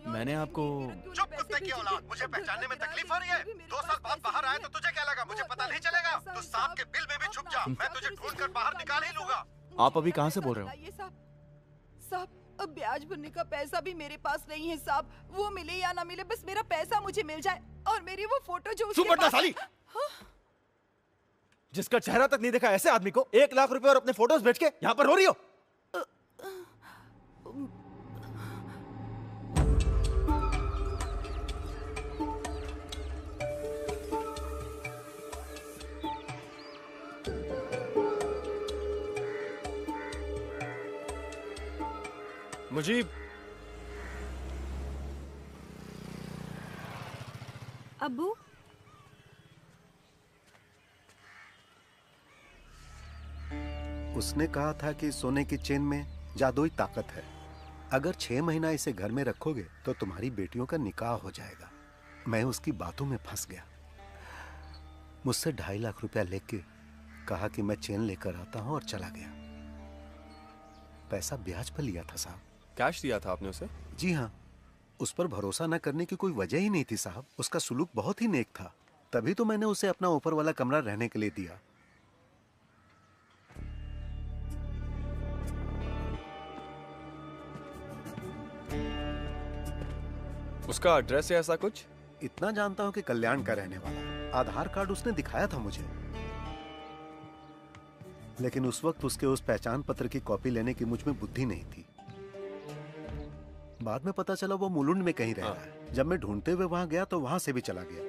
S1: मैंने आपको
S15: चुप कुत्ते की औलाद, मुझे पहचानने में तकलीफ हो रही है? 2 साल बाद बाहर आया तो तुझे क्या लगा मुझे पता नहीं चलेगा? तू सांप के बिल में भी छुप जा, मैं तुझे ढूंढ कर बाहर निकाल ही लूंगा।
S1: आप अभी कहाँ से बोल रहे हो?
S11: ये साहब अब ब्याज भरने का पैसा भी मेरे पास नहीं है साहब। वो मिले या ना मिले, बस मेरा पैसा मुझे मिल जाए और मेरी वो फोटो जो उसके
S3: चुप
S11: पास।
S3: साली। जिसका चेहरा तक नहीं देखा ऐसे आदमी को 1 लाख रुपए और अपने फोटोज बेच के यहाँ पर रो रही हो? मुजीब,
S11: अब्बू
S15: उसने कहा था कि सोने की चेन में जादुई ताकत है। अगर 6 महीना इसे घर में रखोगे तो तुम्हारी बेटियों का निकाह हो जाएगा। मैं उसकी बातों में फंस गया। मुझसे 2.5 लाख रुपया लेके कहा कि मैं चेन लेकर आता हूं और चला गया। पैसा ब्याज पर लिया था साहब।
S23: कैश दिया था आपने उसे?
S15: जी हाँ, उस पर भरोसा न करने की कोई वजह ही नहीं थी साहब। उसका सुलूक बहुत ही नेक था, तभी तो मैंने उसे अपना ऊपर वाला कमरा रहने के लिए दिया।
S23: उसका एड्रेस है ऐसा कुछ?
S15: इतना जानता हूं कि कल्याण का रहने वाला। आधार कार्ड उसने दिखाया था मुझे, लेकिन उस वक्त उसके उस पहचान पत्र की कॉपी लेने की मुझ में बुद्धि नहीं थी। बाद में पता चला वो मुलुंड में कहीं रह रहा है। जब मैं ढूंढते हुए वहां गया तो वहां से भी चला गया।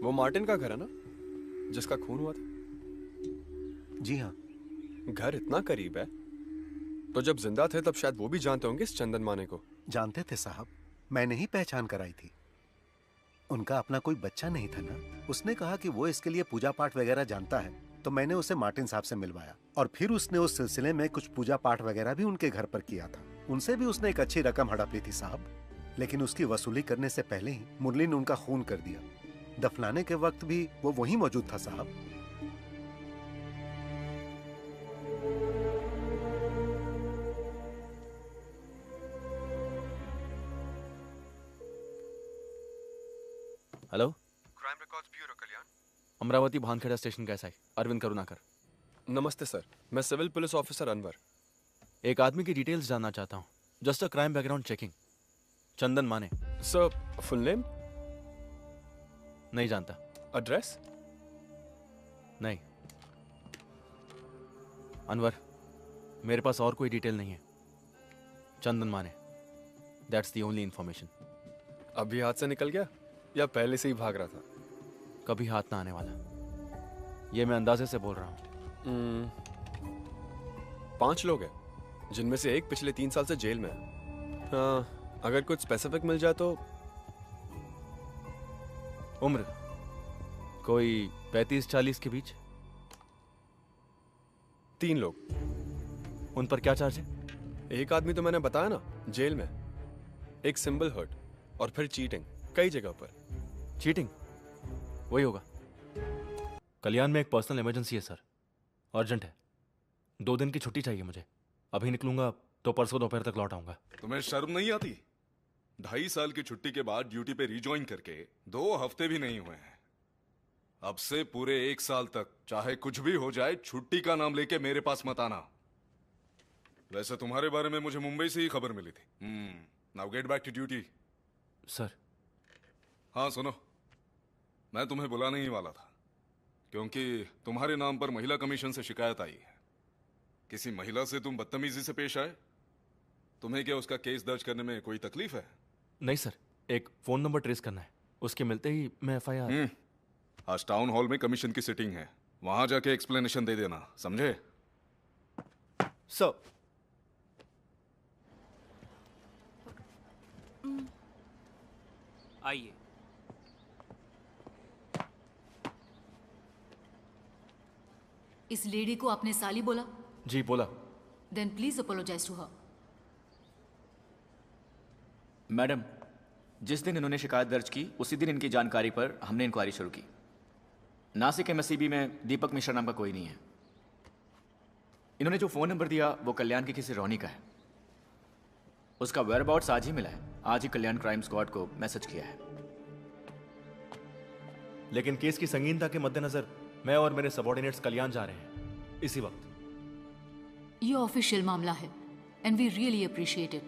S23: वो मार्टिन का घर है ना, जिसका खून हुआ था?
S15: जी हाँ।
S23: घर इतना करीब है तो जब जिंदा थे तब शायद वो भी जानते होंगे इस चंदन माने को।
S15: जानते थे साहब, मैंने ही पहचान कराई थी। उनका अपना कोई बच्चा नहीं था ना। उसने कहा कि वो इसके लिए पूजा पाठ वगैरह जानता है, तो मैंने उसे मार्टिन साहब से मिलवाया और फिर उसने उस सिलसिले में कुछ पूजा पाठ वगैरह भी उनके घर पर किया था। उनसे भी उसने एक अच्छी रकम हड़प ली थी साहब, लेकिन उसकी वसूली करने से पहले ही मुरली ने उनका खून कर दिया। दफनाने के वक्त भी वो वहीं मौजूद था साहब।
S1: हेलो,
S23: क्राइम रिकॉर्ड्स ब्यूरो कल्याण।
S1: अमरावती भानखेड़ा स्टेशन कैसा है? अरविंद करुणाकर।
S23: नमस्ते सर, मैं सिविल पुलिस ऑफिसर अनवर।
S1: एक आदमी की डिटेल्स जानना चाहता हूँ। Just a crime background checking. Chandan Mane.
S23: Sir, full name?
S1: नहीं जानता।
S23: एड्रेस?
S1: नहीं। अनवर, मेरे पास और कोई डिटेल नहीं है। चंदन माने, दैट्स द ओनली इंफॉर्मेशन।
S23: अभी हाथ से निकल गया या पहले से ही भाग रहा था?
S1: कभी हाथ ना आने वाला। ये मैं अंदाजे से बोल रहा हूँ।
S23: 5 लोग हैं, जिनमें से एक पिछले 3 साल से जेल में है। हाँ, अगर कुछ स्पेसिफिक मिल जाए तो।
S1: उम्र कोई 35-40 के बीच।
S23: 3 लोग।
S1: उन पर क्या चार्ज है?
S23: एक आदमी तो मैंने बताया ना, जेल में। एक सिंबल हर्ट और फिर चीटिंग कई जगह पर।
S1: चीटिंग वही होगा। कल्याण में एक पर्सनल इमरजेंसी है सर, अर्जेंट है। 2 दिन की छुट्टी चाहिए मुझे। अभी निकलूंगा तो परसों दोपहर तक लौट आऊंगा।
S13: तुम्हें शर्म नहीं आती? 2.5 साल की छुट्टी के बाद ड्यूटी पे रिज्वाइन करके 2 हफ्ते भी नहीं हुए हैं। अब से पूरे 1 साल तक चाहे कुछ भी हो जाए, छुट्टी का नाम लेके मेरे पास मत आना। वैसे तुम्हारे बारे में मुझे मुंबई से ही खबर मिली थी। Now get back to duty.
S1: Sir.
S13: हाँ सुनो, मैं तुम्हें बुलाने ही वाला था, क्योंकि तुम्हारे नाम पर महिला कमीशन से शिकायत आई है। किसी महिला से तुम बदतमीजी से पेश आए। तुम्हें क्या उसका केस दर्ज करने में कोई तकलीफ है?
S1: नहीं सर, एक फोन नंबर ट्रेस करना है, उसके मिलते ही मैं FIR।
S13: आज टाउन हॉल में कमीशन की सिटिंग है, वहां जाके एक्सप्लेनेशन दे देना, समझे?
S1: सर।
S10: आइए।
S16: इस लेडी को आपने साली बोला?
S1: जी बोला।
S16: Then please apologise to her.
S10: Madam, जिस दिन इन्होंने शिकायत दर्ज की उसी दिन इनकी जानकारी पर हमने इंक्वायरी शुरू की। नासिक MSCB में दीपक मिश्रा नाम का कोई नहीं है। इन्होंने जो फ़ोन नंबर दिया वो कल्याण के किसी रोनी का है। उसका वेयरअबाउट्स आज ही मिला है। आज ही कल्याण क्राइम स्क्वाड को मैसेज किया है।
S1: लेकिन केस की संगीनता के मद्देनजर मैं और मेरे सबॉर्डिनेट्स कल्याण जा रहे हैं इसी वक्त।
S16: ये ऑफिशियल मामला है and we really appreciate it,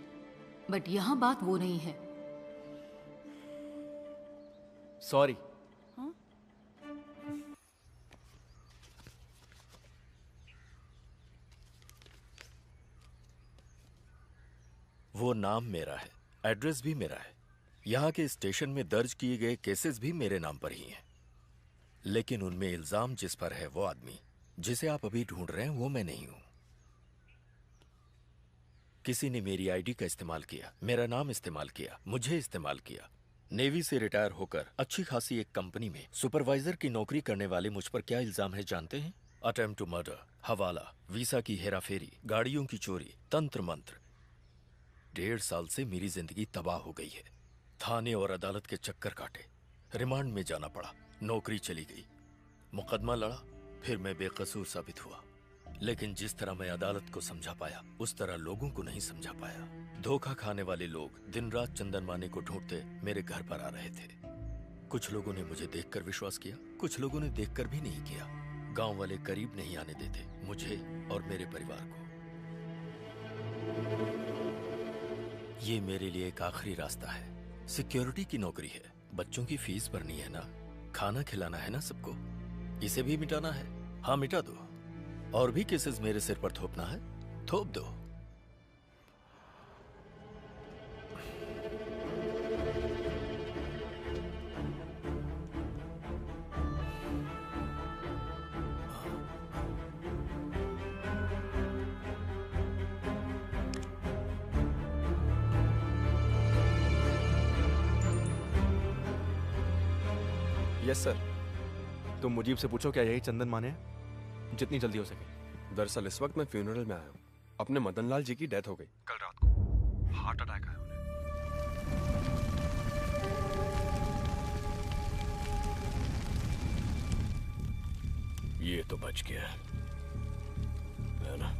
S16: but यहां बात वो नहीं है।
S1: सॉरी।
S21: वो नाम मेरा है, एड्रेस भी मेरा है, यहाँ के स्टेशन में दर्ज किए गए केसेस भी मेरे नाम पर ही हैं। लेकिन उनमें इल्जाम जिस पर है वो आदमी जिसे आप अभी ढूंढ रहे हैं वो मैं नहीं हूं। किसी ने मेरी आईडी का इस्तेमाल किया, मेरा नाम इस्तेमाल किया, मुझे इस्तेमाल किया। नेवी से रिटायर होकर अच्छी खासी एक कंपनी में सुपरवाइजर की नौकरी करने वाले मुझ पर क्या इल्जाम है जानते हैं? अटेम्प्ट टू मर्डर, हवाला, वीसा की हेराफेरी, गाड़ियों की चोरी, तंत्र मंत्र। 1.5 साल से मेरी जिंदगी तबाह हो गई है। थाने और अदालत के चक्कर काटे, रिमांड में जाना पड़ा, नौकरी चली गई, मुकदमा लड़ा, फिर मैं बेकसूर साबित हुआ। लेकिन जिस तरह मैं अदालत को समझा पाया उस तरह लोगों को नहीं समझा पाया। धोखा खाने वाले लोग दिन रात चंदन माने को ढूंढते मेरे घर पर आ रहे थे। कुछ लोगों ने मुझे देखकर विश्वास किया, कुछ लोगों ने देखकर भी नहीं किया। गांव वाले करीब नहीं आने देते मुझे और मेरे परिवार को। ये मेरे लिए एक आखिरी रास्ता है। सिक्योरिटी की नौकरी है, बच्चों की फीस भरनी है ना, खाना खिलाना है ना सबको। इसे भी मिटाना है? हाँ मिटा दो। और भी केसेस मेरे सिर पर थोपना है? थोप दो।
S23: Yes sir.
S1: तुम मुजीब से पूछो क्या यही चंदन माने हैं? जितनी जल्दी हो सके।
S23: दरअसल इस वक्त मैं फ्यूनरल में आया हूँ। अपने मदन लाल जी की डेथ हो गई कल रात को। हार्ट अटैक आया उन्हें।
S12: ये तो बच गया है ना?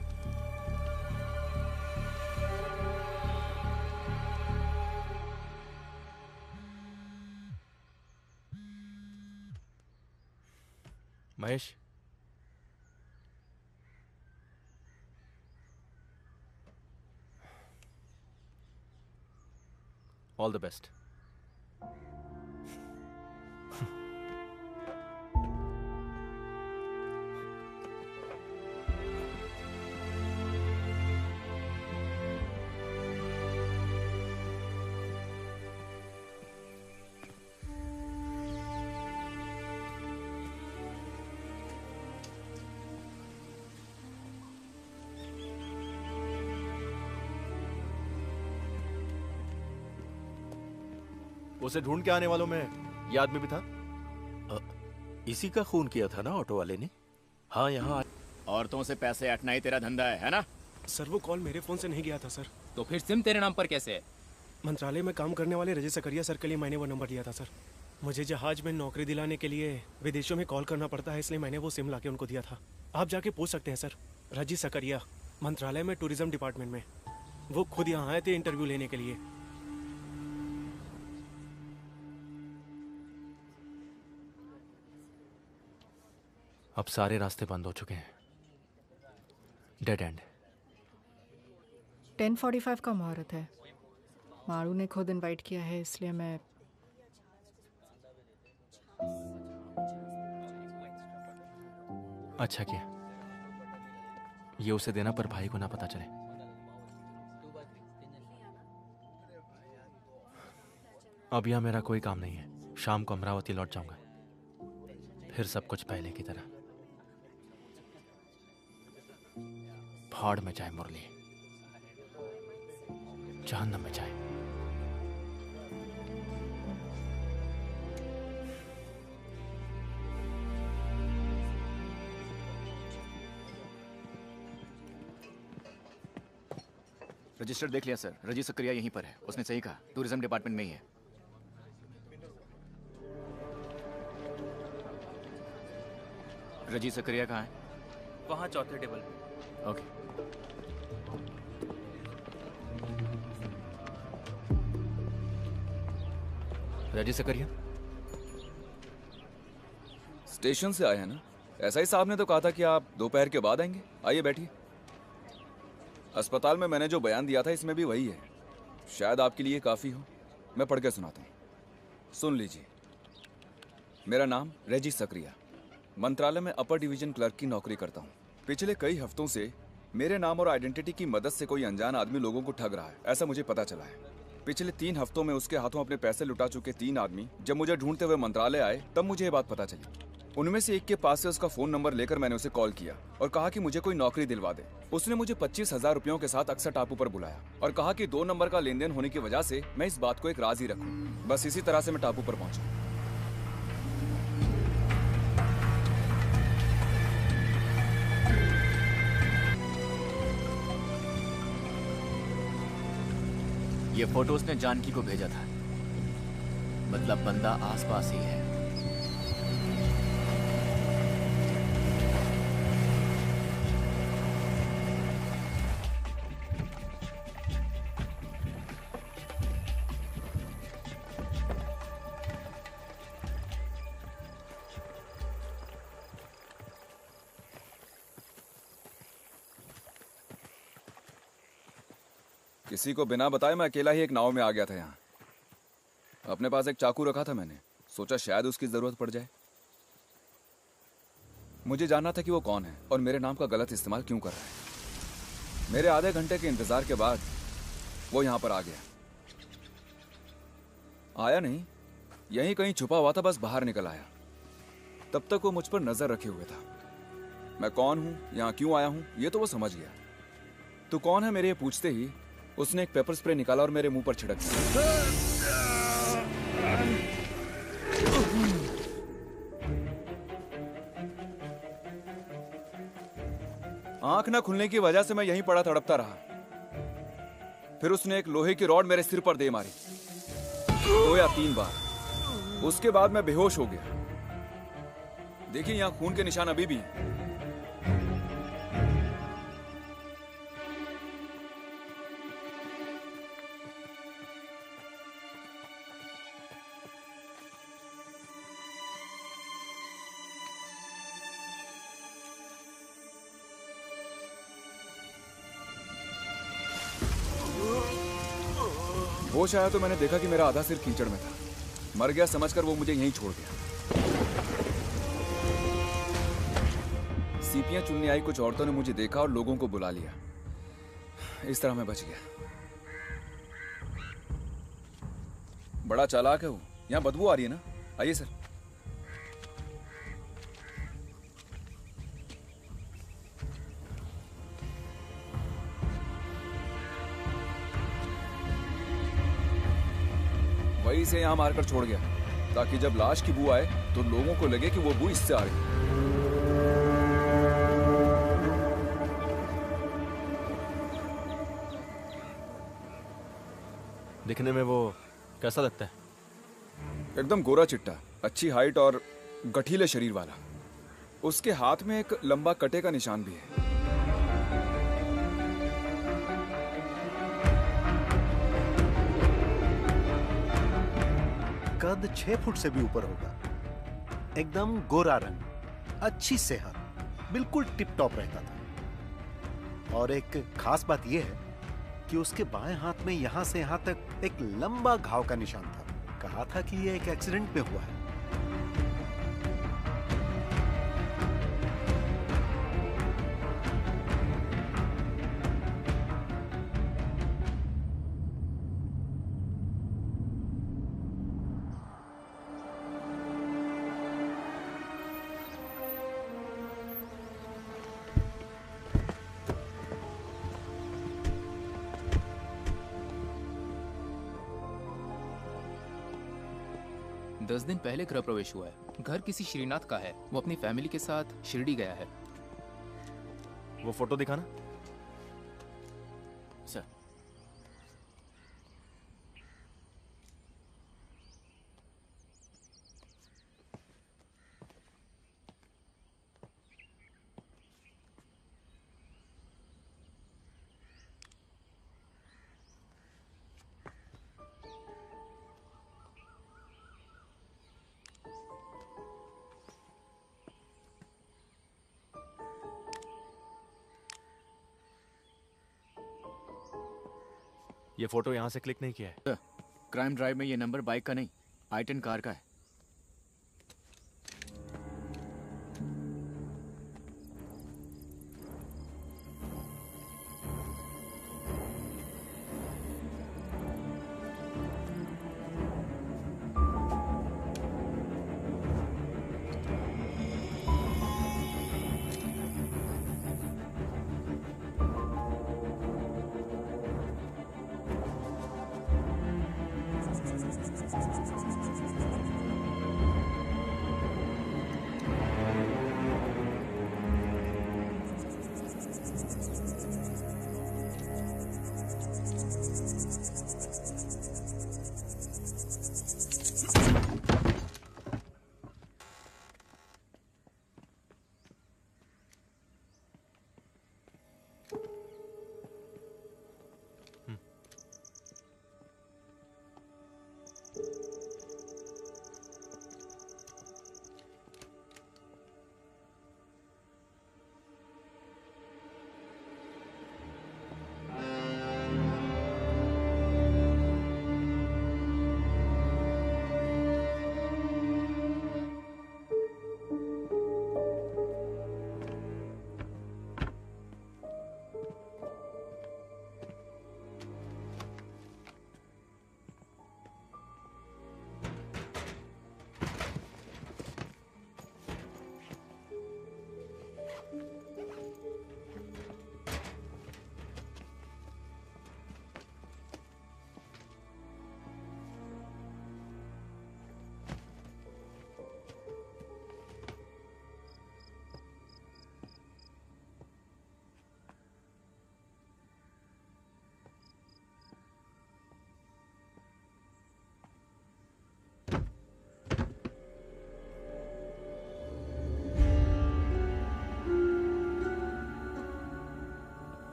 S1: Mahesh, all the best.
S3: उसे ढूंढ के आने वालों में ये आदमी भी था।
S21: इसी का खून किया था ना ऑटो वाले ने। हाँ, यहाँ
S10: औरतों से पैसे अटना ही तेरा धंधा है ना?
S5: सर वो कॉल मेरे फोन से नहीं गया था सर।
S10: तो फिर सिम तेरे नाम पर कैसे है?
S5: मंत्रालय में काम करने वाले रजत सकरिया सर के लिए मैंने वो नंबर लिया था सर। मुझे जहाज में नौकरी दिलाने के लिए विदेशों में कॉल करना पड़ता है, इसलिए मैंने वो सिम लाके उनको दिया था। आप जाके पूछ सकते हैं सर। रजत सकरिया, मंत्रालय में टूरिज्म डिपार्टमेंट में। वो खुद यहाँ आए थे इंटरव्यू लेने के लिए।
S1: अब सारे रास्ते बंद हो चुके हैं। Dead and.
S17: 10:45 का मुहूर्त है। मारू ने खुद इनवाइट किया है, इसलिए मैं
S1: अच्छा किया। ये उसे देना पर भाई को ना पता चले। अब यहाँ मेरा कोई काम नहीं है। शाम को अमरावती लौट जाऊंगा, फिर सब कुछ पहले की तरह। भाड़ में जाए मुरली, जहन्नम में जाए।
S10: रजिस्टर देख लिया सर। रजी सकरिया यहीं पर है। उसने सही कहा, टूरिज्म डिपार्टमेंट में ही है। रजी सकरिया कहाँ है?
S1: वहां चौथे टेबल पे।
S10: ओके।
S1: रजी सकरिया
S14: स्टेशन से आए हैं ना? ऐसा ही साहब ने तो कहा था कि आप दोपहर के बाद आएंगे। आइए बैठिए। अस्पताल में मैंने जो बयान दिया था इसमें भी वही है। शायद आपके लिए काफ़ी हो। मैं पढ़ के सुनाता हूँ, सुन लीजिए। मेरा नाम रेजी सकरिया, मंत्रालय में अपर डिवीजन क्लर्क की नौकरी करता हूँ। पिछले कई हफ्तों से मेरे नाम और आइडेंटिटी की मदद से कोई अनजान आदमी लोगों को ठग रहा है, ऐसा मुझे पता चला है। पिछले 3 हफ्तों में उसके हाथों अपने पैसे लुटा चुके 3 आदमी जब मुझे ढूंढते हुए मंत्रालय आए, तब मुझे ये बात पता चली। उनमें से एक के पास से उसका फोन नंबर लेकर मैंने उसे कॉल किया और कहा कि मुझे कोई नौकरी दिलवा दे। उसने मुझे 25,000 रुपयों के साथ अक्सर टापू पर बुलाया और कहा कि 2 नंबर का लेन देन होने की वजह से मैं इस बात को एक राज ही रखूं। बस इसी तरह से मैं टापू पर पहुंचा।
S10: ये फोटो उसने जानकी को भेजा था, मतलब बंदा आसपास ही है।
S14: किसी को बिना बताए मैं अकेला ही एक नाव में आ गया था यहाँ। अपने पास एक चाकू रखा था मैंने, सोचा शायद उसकी जरूरत पड़ जाए। मुझे जानना था कि वो कौन है और मेरे नाम का गलत इस्तेमाल क्यों कर रहा है। मेरे आधे घंटे के इंतजार के बाद वो यहाँ पर आ गया। आया नहीं, यहीं कहीं छुपा हुआ था, बस बाहर निकल आया। तब तक वो मुझ पर नजर रखे हुए था। मैं कौन हूँ, यहाँ क्यों आया हूँ, ये तो वो समझ गया। तू कौन है मेरे ये पूछते ही उसने एक पेपर स्प्रे निकाला और मेरे मुंह पर छिड़क दिया। आंख न खुलने की वजह से मैं यहीं पड़ा तड़पता रहा। फिर उसने एक लोहे की रॉड मेरे सिर पर दे मारी, 2 या 3 बार। उसके बाद मैं बेहोश हो गया। देखिए यहाँ खून के निशान अभी भी हैं। होश आया तो मैंने देखा कि मेरा आधा सिर कीचड़ में था। मर गया समझकर वो मुझे यहीं छोड़ गया। सीपियां चुनने आई कुछ औरतों ने मुझे देखा और लोगों को बुला लिया। इस तरह मैं बच गया। बड़ा चालाक है वो। यहाँ बदबू आ रही है ना? आइए सर। वही इसे यहाँ मारकर छोड़ गया ताकि जब लाश की बू आए तो लोगों को लगे कि वो बू इससे आ रही।
S1: दिखने में वो कैसा लगता है?
S14: एकदम गोरा चिट्टा, अच्छी हाइट और गठीले शरीर वाला। उसके हाथ में एक लंबा कटे का निशान भी है।
S15: कद 6 फुट से भी ऊपर होगा, एकदम गोरा रंग, अच्छी सेहत, बिल्कुल टिप टॉप रहता था। और एक खास बात यह है कि उसके बाएं हाथ में यहां से यहां तक एक लंबा घाव का निशान था। कहा था कि यह एक एक्सीडेंट में हुआ है।
S6: दस दिन पहले गृह प्रवेश हुआ है। घर किसी श्रीनाथ का है। वो अपनी फैमिली के साथ शिरडी गया है।
S1: वो फोटो दिखाना।
S6: सर,
S1: ये फोटो यहाँ से क्लिक नहीं किया है।
S10: क्राइम ड्राइव में ये नंबर बाइक का नहीं, i10 कार का है।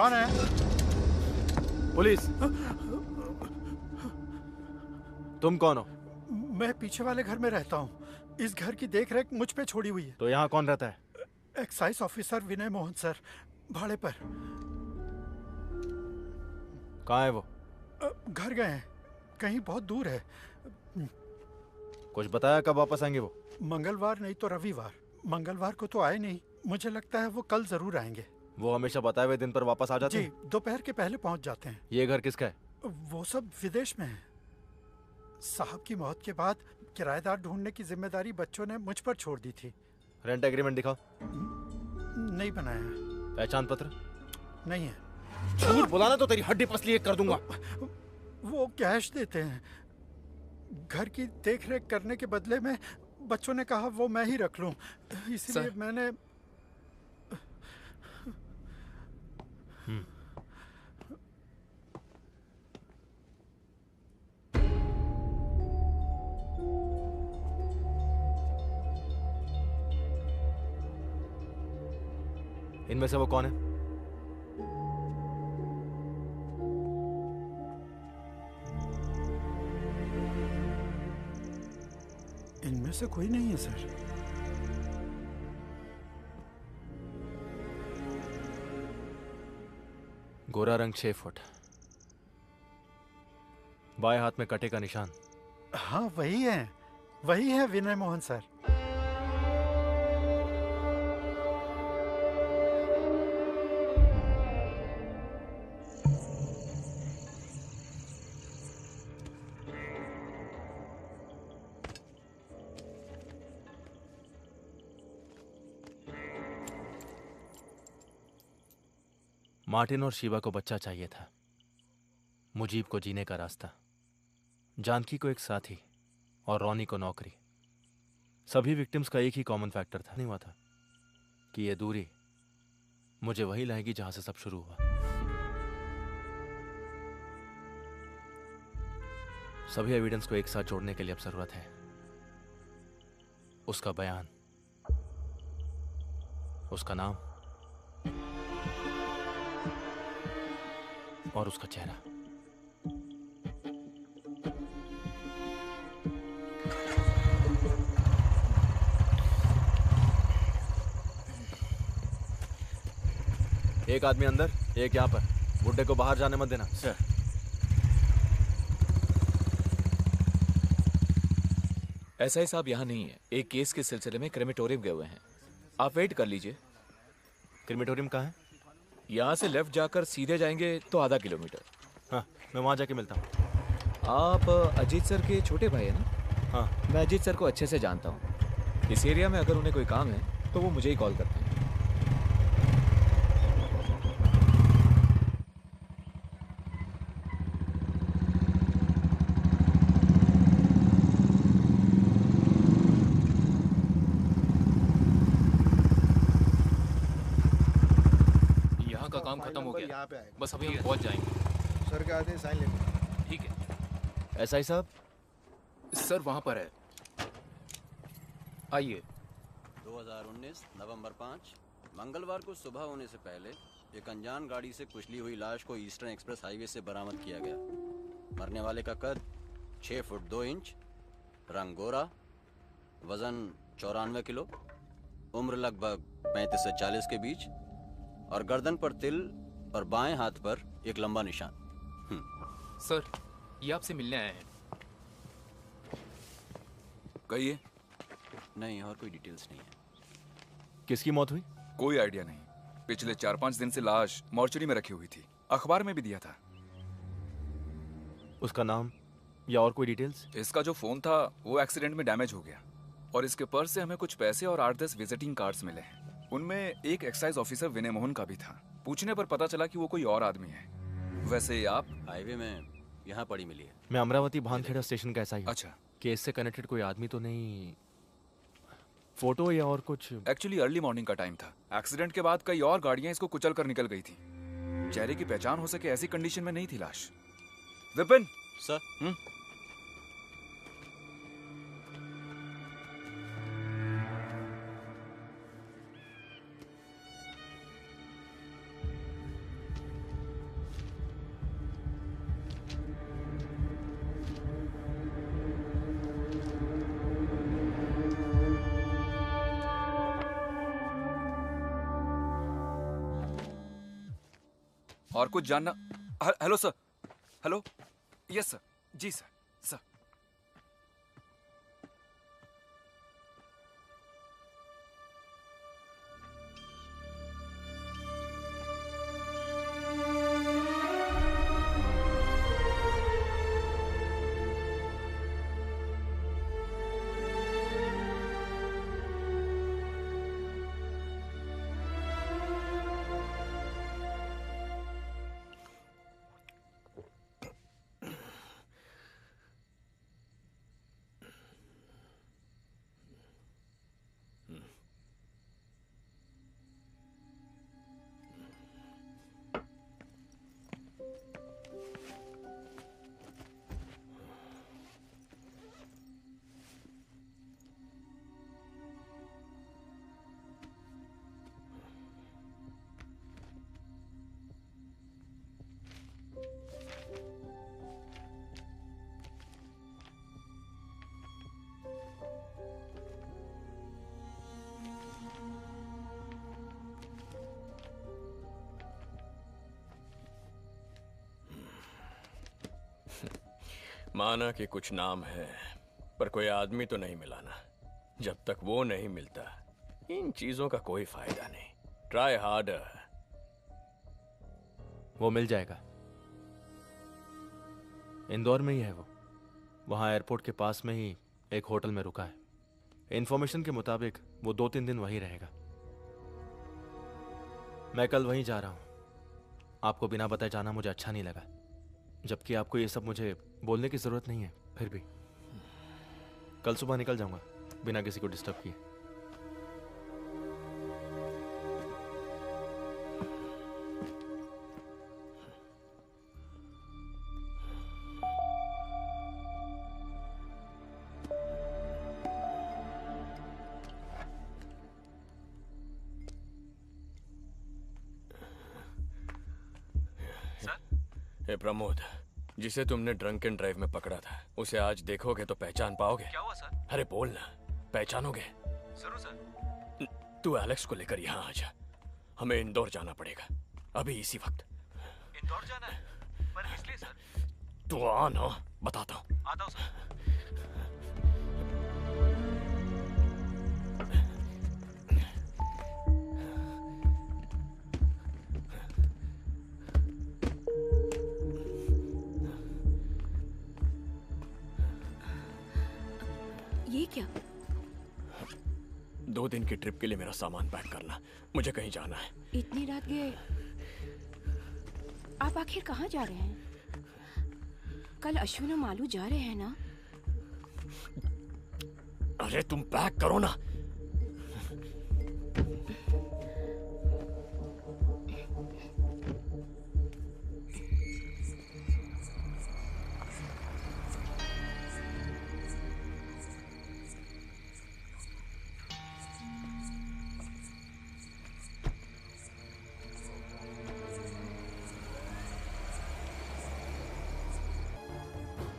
S19: कौन है?
S1: पुलिस। तुम कौन हो?
S19: मैं पीछे वाले घर में रहता हूँ। इस घर की देखरेख मुझ पे छोड़ी हुई है।
S1: तो यहाँ कौन रहता है?
S19: एक्साइज ऑफिसर विनय मोहन सर, भाड़े पर।
S1: कहाँ है वो?
S19: घर गए हैं, कहीं बहुत दूर है।
S1: कुछ बताया कब वापस आएंगे वो?
S19: मंगलवार नहीं तो रविवार। मंगलवार को तो आए नहीं, मुझे लगता है वो कल जरूर आएंगे।
S1: वो हमेशा बताए हुए दिन पर वापस आ जाते
S19: जी,
S1: हैं?
S19: दोपहर के पहले पहुंच जाते हैं।
S1: ये घर किसका है?
S19: वो सब विदेश में है। साहब की मौत के बाद किराएदार ढूंढने की जिम्मेदारी बच्चों ने मुझ पर छोड़ दी थी।
S1: रेंट एग्रीमेंट दिखाओ।
S19: नहीं बनाया।
S1: पहचान पत्र?
S19: नहीं है।
S1: झूठ बुलाना तो तेरी हड्डी पसली एक कर दूंगा।
S19: वो कैश देते हैं। घर की देखरेख करने के बदले में बच्चों ने कहा वो मैं ही रख लूं, इसलिए मैंने।
S1: इनमें से वो कौन है?
S19: इनमें से कोई नहीं है सर।
S1: गोरा रंग 6 फुट, बाएं हाथ में कटे का निशान।
S19: हाँ वही है विनय मोहन सर।
S1: मार्टिन और शीबा को बच्चा चाहिए था, मुजीब को जीने का रास्ता, जानकी को एक साथी और रॉनी को नौकरी। सभी विक्टिम्स का एक ही कॉमन फैक्टर था, नहीं हुआ था कि ये दूरी मुझे वही लाएगी जहां से सब शुरू हुआ। सभी एविडेंस को एक साथ जोड़ने के लिए अब जरूरत है उसका बयान, उसका नाम और उसका चेहरा। एक आदमी अंदर, एक यहां पर। बुड्ढे को बाहर जाने मत देना। सर।
S9: एसआई साहब यहाँ नहीं है, एक केस के सिलसिले में क्रेमेटोरियम गए हुए हैं। आप वेट कर लीजिए।
S1: क्रेमेटोरियम कहाँ है?
S9: यहाँ से लेफ्ट जाकर सीधे जाएंगे तो आधा किलोमीटर।
S1: हाँ, मैं वहाँ जाके मिलता हूँ।
S9: आप अजीत सर के छोटे भाई है ना?
S1: हाँ।
S9: मैं अजीत सर को अच्छे से जानता हूँ। इस एरिया में अगर उन्हें कोई काम है तो वो मुझे ही कॉल करते हैं।
S6: काम खत्म हो गया, बस अभी हम पहुंच जाएंगे।
S3: सर के आते साइन लेंगे।
S6: ठीक है।
S1: एसआई साहब?
S6: सर वहां पर है, आइए।
S20: 2019 नवंबर 5 मंगलवार को सुबह होने से पहले एक अनजान गाड़ी से कुचली हुई लाश को ईस्टर्न एक्सप्रेस हाईवे से बरामद किया गया। मरने वाले का कद 6 फुट 2 इंच, रंग गोरा, वजन 94 किलो, उम्र लगभग 35 से 40 के बीच और गर्दन पर तिल और बाएं हाथ पर एक लंबा निशान।
S6: सर, ये आपसे मिलने आए हैं।
S14: कहिए।
S20: नहीं, और कोई डिटेल्स नहीं है।
S1: किसकी मौत हुई?
S14: कोई आइडिया नहीं। पिछले 4-5 दिन से लाश मॉर्चरी में रखी हुई थी, अखबार में भी दिया था।
S1: उसका नाम या और कोई डिटेल्स?
S14: इसका जो फोन था वो एक्सीडेंट में डैमेज हो गया और इसके पर्स से हमें कुछ पैसे और 8-10 विजिटिंग कार्ड्स मिले हैं। उनमें एक एक्साइज ऑफिसर विनय मोहन का भी था। पूछने पर पता चला कि वो कोई और आदमी है। वैसे आप?
S20: हाईवे में यहाँ पड़ी मिली है।
S1: मैं अमरावती भानखेड़ा स्टेशन का एसआई हूं।
S14: अच्छा।
S1: केस से कनेक्टेड कोई आदमी तो नहीं? फोटो या और कुछ?
S14: एक्चुअली अर्ली मॉर्निंग का टाइम था। एक्सीडेंट के बाद कई और गाड़ियां इसको कुचल कर निकल गई थी। चेहरे की पहचान हो सके ऐसी कंडीशन में नहीं थी लाश। विपिन
S20: सर।
S14: और कुछ जानना? Hello sir. Hello. Yes sir. जी सर। सर।
S12: माना कि कुछ नाम है, पर कोई आदमी तो नहीं मिला ना। जब तक वो नहीं मिलता इन चीजों का कोई फायदा नहीं। Try harder.
S1: वो मिल जाएगा। इंदौर में ही है वो। वहाँ एयरपोर्ट के पास में ही एक होटल में रुका है। इन्फॉर्मेशन के मुताबिक वो 2-3 दिन वहीं रहेगा। मैं कल वहीं जा रहा हूँ। आपको बिना बताए जाना मुझे अच्छा नहीं लगा, जबकि आपको ये सब मुझे बोलने की जरूरत नहीं है। फिर भी कल सुबह निकल जाऊंगा बिना किसी को डिस्टर्ब किए।
S12: ए प्रमोद, जिसे तुमने ड्रंक एंड ड्राइव में पकड़ा था, उसे आज देखोगे तो पहचान पाओगे?
S4: क्या हुआ सर?
S12: अरे बोल ना, पहचानोगे?
S4: जरूर सर।
S12: तू एलेक्स को लेकर यहाँ आ जा। हमें इंदौर जाना पड़ेगा अभी इसी वक्त।
S4: इंदौर जाना है? पर इसलिए सर?
S12: तू आ ना, बताता हूँ।
S4: आता हूँ सर।
S16: ये क्या?
S12: 2 दिन की ट्रिप के लिए मेरा सामान पैक करना, मुझे कहीं जाना है।
S2: इतनी रात गए? आप आखिर कहाँ जा रहे हैं? कल अश्विन और मालू जा रहे हैं ना?
S12: अरे तुम पैक करो ना।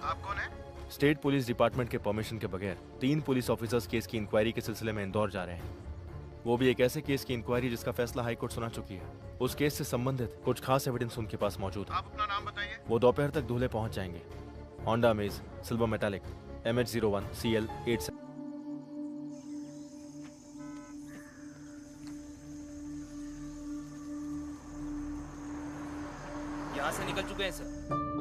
S15: आप कौन है?
S1: स्टेट पुलिस डिपार्टमेंट के परमिशन के बगैर 3 पुलिस ऑफिसर्स केस की इंक्वायरी के सिलसिले में इंदौर जा रहे हैं। वो भी एक ऐसे केस की इंक्वायरी जिसका फैसला हाई कोर्ट सुना चुकी है। उस केस से संबंधित कुछ खास एविडेंस उनके पास मौजूद है।
S15: आप अपना नाम बताइए।
S1: वो दोपहर तक धुले पहुंच जाएंगे। Honda amaze silver metallic MH01 CL 87।
S18: यहाँ से निकल चुके हैं sir.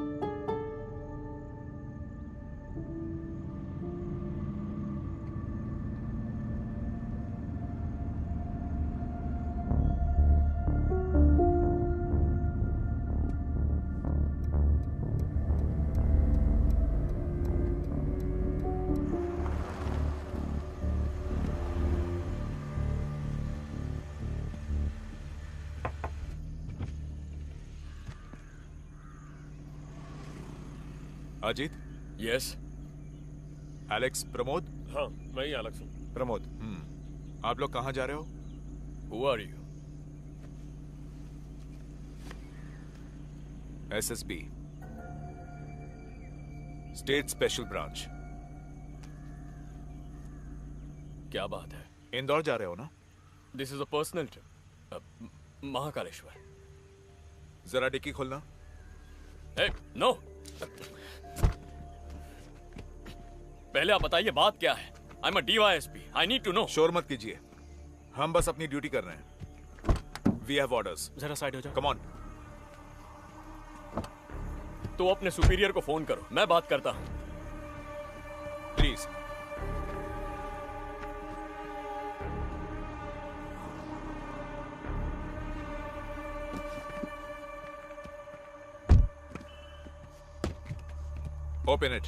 S13: Ajit.
S12: Yes.
S13: Alex Pramod.
S8: हाँ, मैं ही एलेक्स हूँ।
S13: प्रमोद। आप लोग कहाँ जा रहे हो?
S12: Who are you?
S13: SSB, state special branch.
S12: क्या बात है?
S13: इंदौर जा रहे हो ना?
S12: This is a personal trip. Mahakaleshwar.
S13: जरा डिक्की खोलना।
S12: नो, पहले आप बताइए बात क्या है। I am a DYSP, I need to know.
S13: शोर मत कीजिए, हम बस अपनी ड्यूटी कर रहे हैं। We have orders.
S5: जरा साइड हो जाओ।
S13: Come on.
S12: तो अपने सुपीरियर को फोन करो, मैं बात करता हूं।
S13: Please. Open it.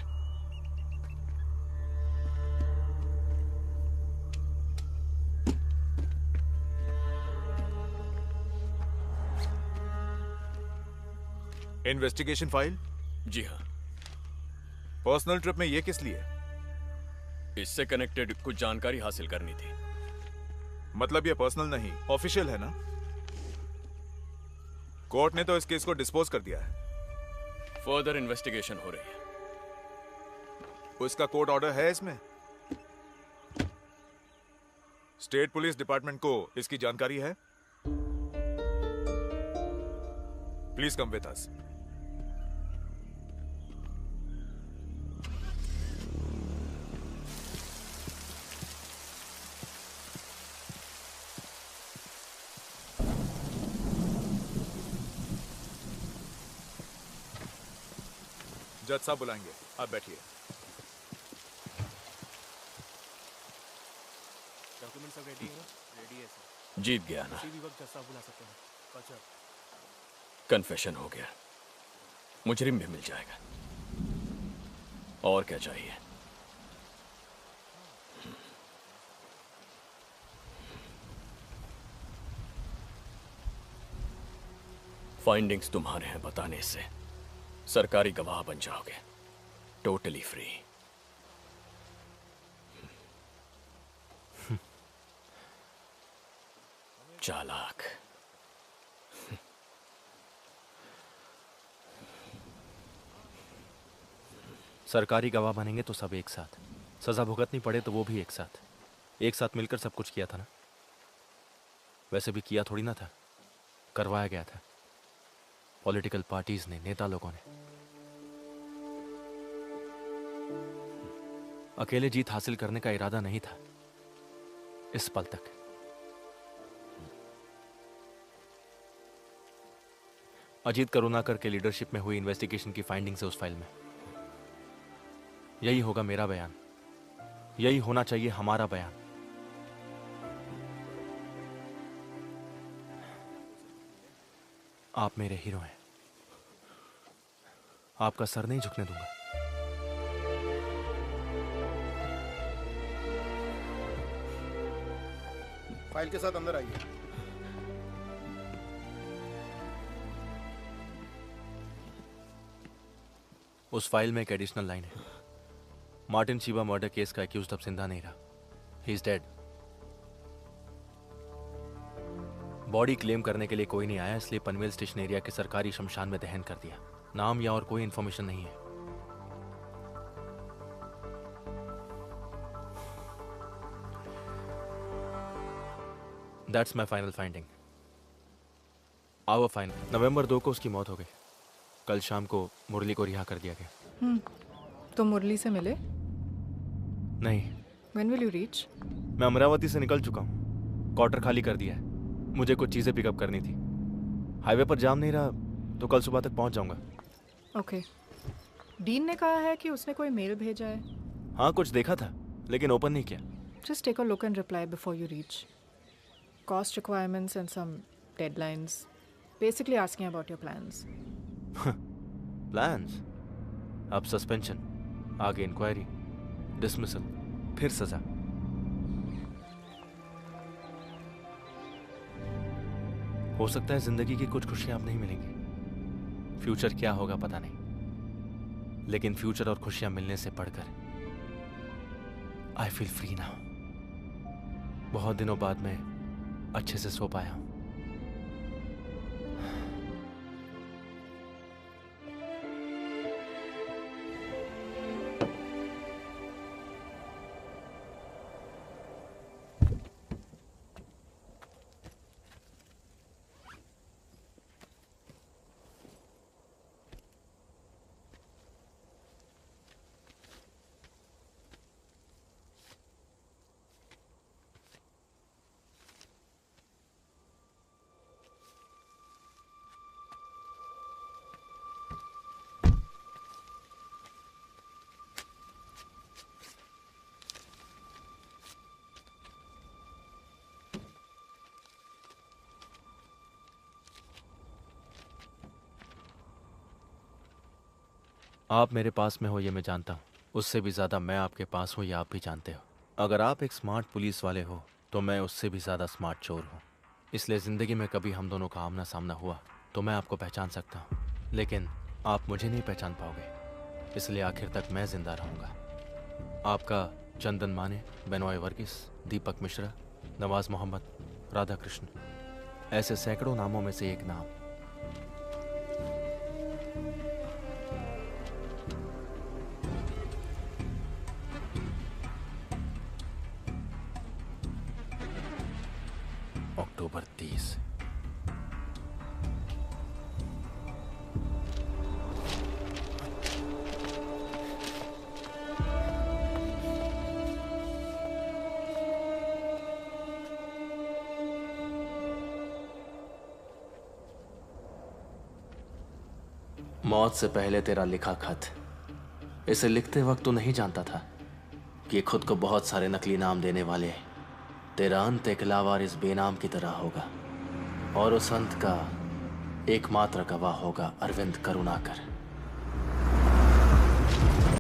S13: Investigation file?
S12: जी हाँ।
S13: पर्सनल ट्रिप में ये किस लिए?
S12: इससे कनेक्टेड कुछ जानकारी हासिल करनी थी।
S13: मतलब ये पर्सनल नहीं, ऑफिशियल है ना? कोर्ट ने तो इस केस को डिस्पोज कर दिया है।
S12: फर्दर इन्वेस्टिगेशन हो रही है।
S13: उसका कोर्ट ऑर्डर है इसमें? स्टेट पुलिस डिपार्टमेंट को इसकी जानकारी है? Please come with us. जज साहब बुलाएंगे, आप बैठिए।
S5: डॉक्यूमेंट सब रेडी है ना? रेडी है सर।
S12: जीत गया ना?
S5: किसी भी वक्त जज साहब बुला सकते हैं। अच्छा।
S12: कन्फेशन हो गया, मुजरिम भी मिल जाएगा। और क्या चाहिए? फाइंडिंग्स तुम्हारे हैं, बताने से सरकारी गवाह बन जाओगे, टोटली फ्री। चालाक।
S1: सरकारी गवाह बनेंगे तो सब एक साथ, सजा भुगतनी पड़े तो वो भी एक साथ मिलकर सब कुछ किया था ना। वैसे भी किया थोड़ी ना था, करवाया गया था पॉलिटिकल पार्टीज ने, नेता लोगों ने। अकेले जीत हासिल करने का इरादा नहीं था इस पल तक। अजीत करुणाकर के लीडरशिप में हुई इन्वेस्टिगेशन की फाइंडिंग्स है उस फाइल में। यही होगा मेरा बयान, यही होना चाहिए हमारा बयान। आप मेरे हीरो हैं, आपका सर नहीं झुकने दूंगा।
S15: फाइल के साथ अंदर आइए।
S1: उस फाइल में एक एडिशनल लाइन है, मार्टिन चीबा मर्डर केस का एक्यूज्ड अब जिंदा नहीं रहा, he is dead. Body claim करने के लिए कोई नहीं आया, इसलिए पनवेल स्टेशन एरिया के सरकारी शमशान में दहन कर दिया। नाम या और कोई इंफॉर्मेशन नहीं है। That's my final finding. Our final. नवंबर 2 को उसकी मौत हो गई। कल शाम को मुरली को रिहा कर दिया गया।
S17: तो मुरली से मिले?
S1: नहीं।
S17: When will you reach?
S1: मैं अमरावती से निकल चुका हूँ, क्वार्टर खाली कर दिया है। मुझे कुछ चीजें पिकअप करनी थी। हाईवे पर जाम नहीं रहा तो कल सुबह तक पहुंच जाऊंगा।
S17: ओके। डीन ने कहा है कि उसने कोई मेल भेजा है।
S1: हाँ, कुछ देखा था लेकिन ओपन नहीं किया।
S17: Just take a look and reply before you reach. Cost requirements and some deadlines. Basically asking about your plans.
S1: Plans? अब सस्पेंशन, आगे इंक्वायरी, डिसमिसल, फिर सजा। हो सकता है जिंदगी की कुछ खुशियां अब नहीं मिलेंगी। फ्यूचर क्या होगा पता नहीं, लेकिन फ्यूचर और खुशियां मिलने से बढ़कर आई फील फ्री नाउ। बहुत दिनों बाद मैं अच्छे से सो पाया हूं। आप मेरे पास में हो ये मैं जानता हूँ, उससे भी ज़्यादा मैं आपके पास हूँ ये आप भी जानते हो। अगर आप एक स्मार्ट पुलिस वाले हो तो मैं उससे भी ज़्यादा स्मार्ट चोर हूँ। इसलिए ज़िंदगी में कभी हम दोनों का आमना सामना हुआ तो मैं आपको पहचान सकता हूँ, लेकिन आप मुझे नहीं पहचान पाओगे। इसलिए आखिर तक मैं जिंदा रहूँगा। आपका चंदन माने, बेनॉय वर्गीस, दीपक मिश्रा, नवाज मोहम्मद, राधा कृष्ण, ऐसे सैकड़ों नामों में से एक नाम। अक्टूबर 30। मौत से पहले तेरा लिखा खत। इसे लिखते वक्त तो नहीं जानता था कि खुद को बहुत सारे नकली नाम देने वाले तेरा अंत एक लावारिस बेनाम की तरह होगा, और उस अंत का एकमात्र गवाह होगा अरविंद करुणाकर।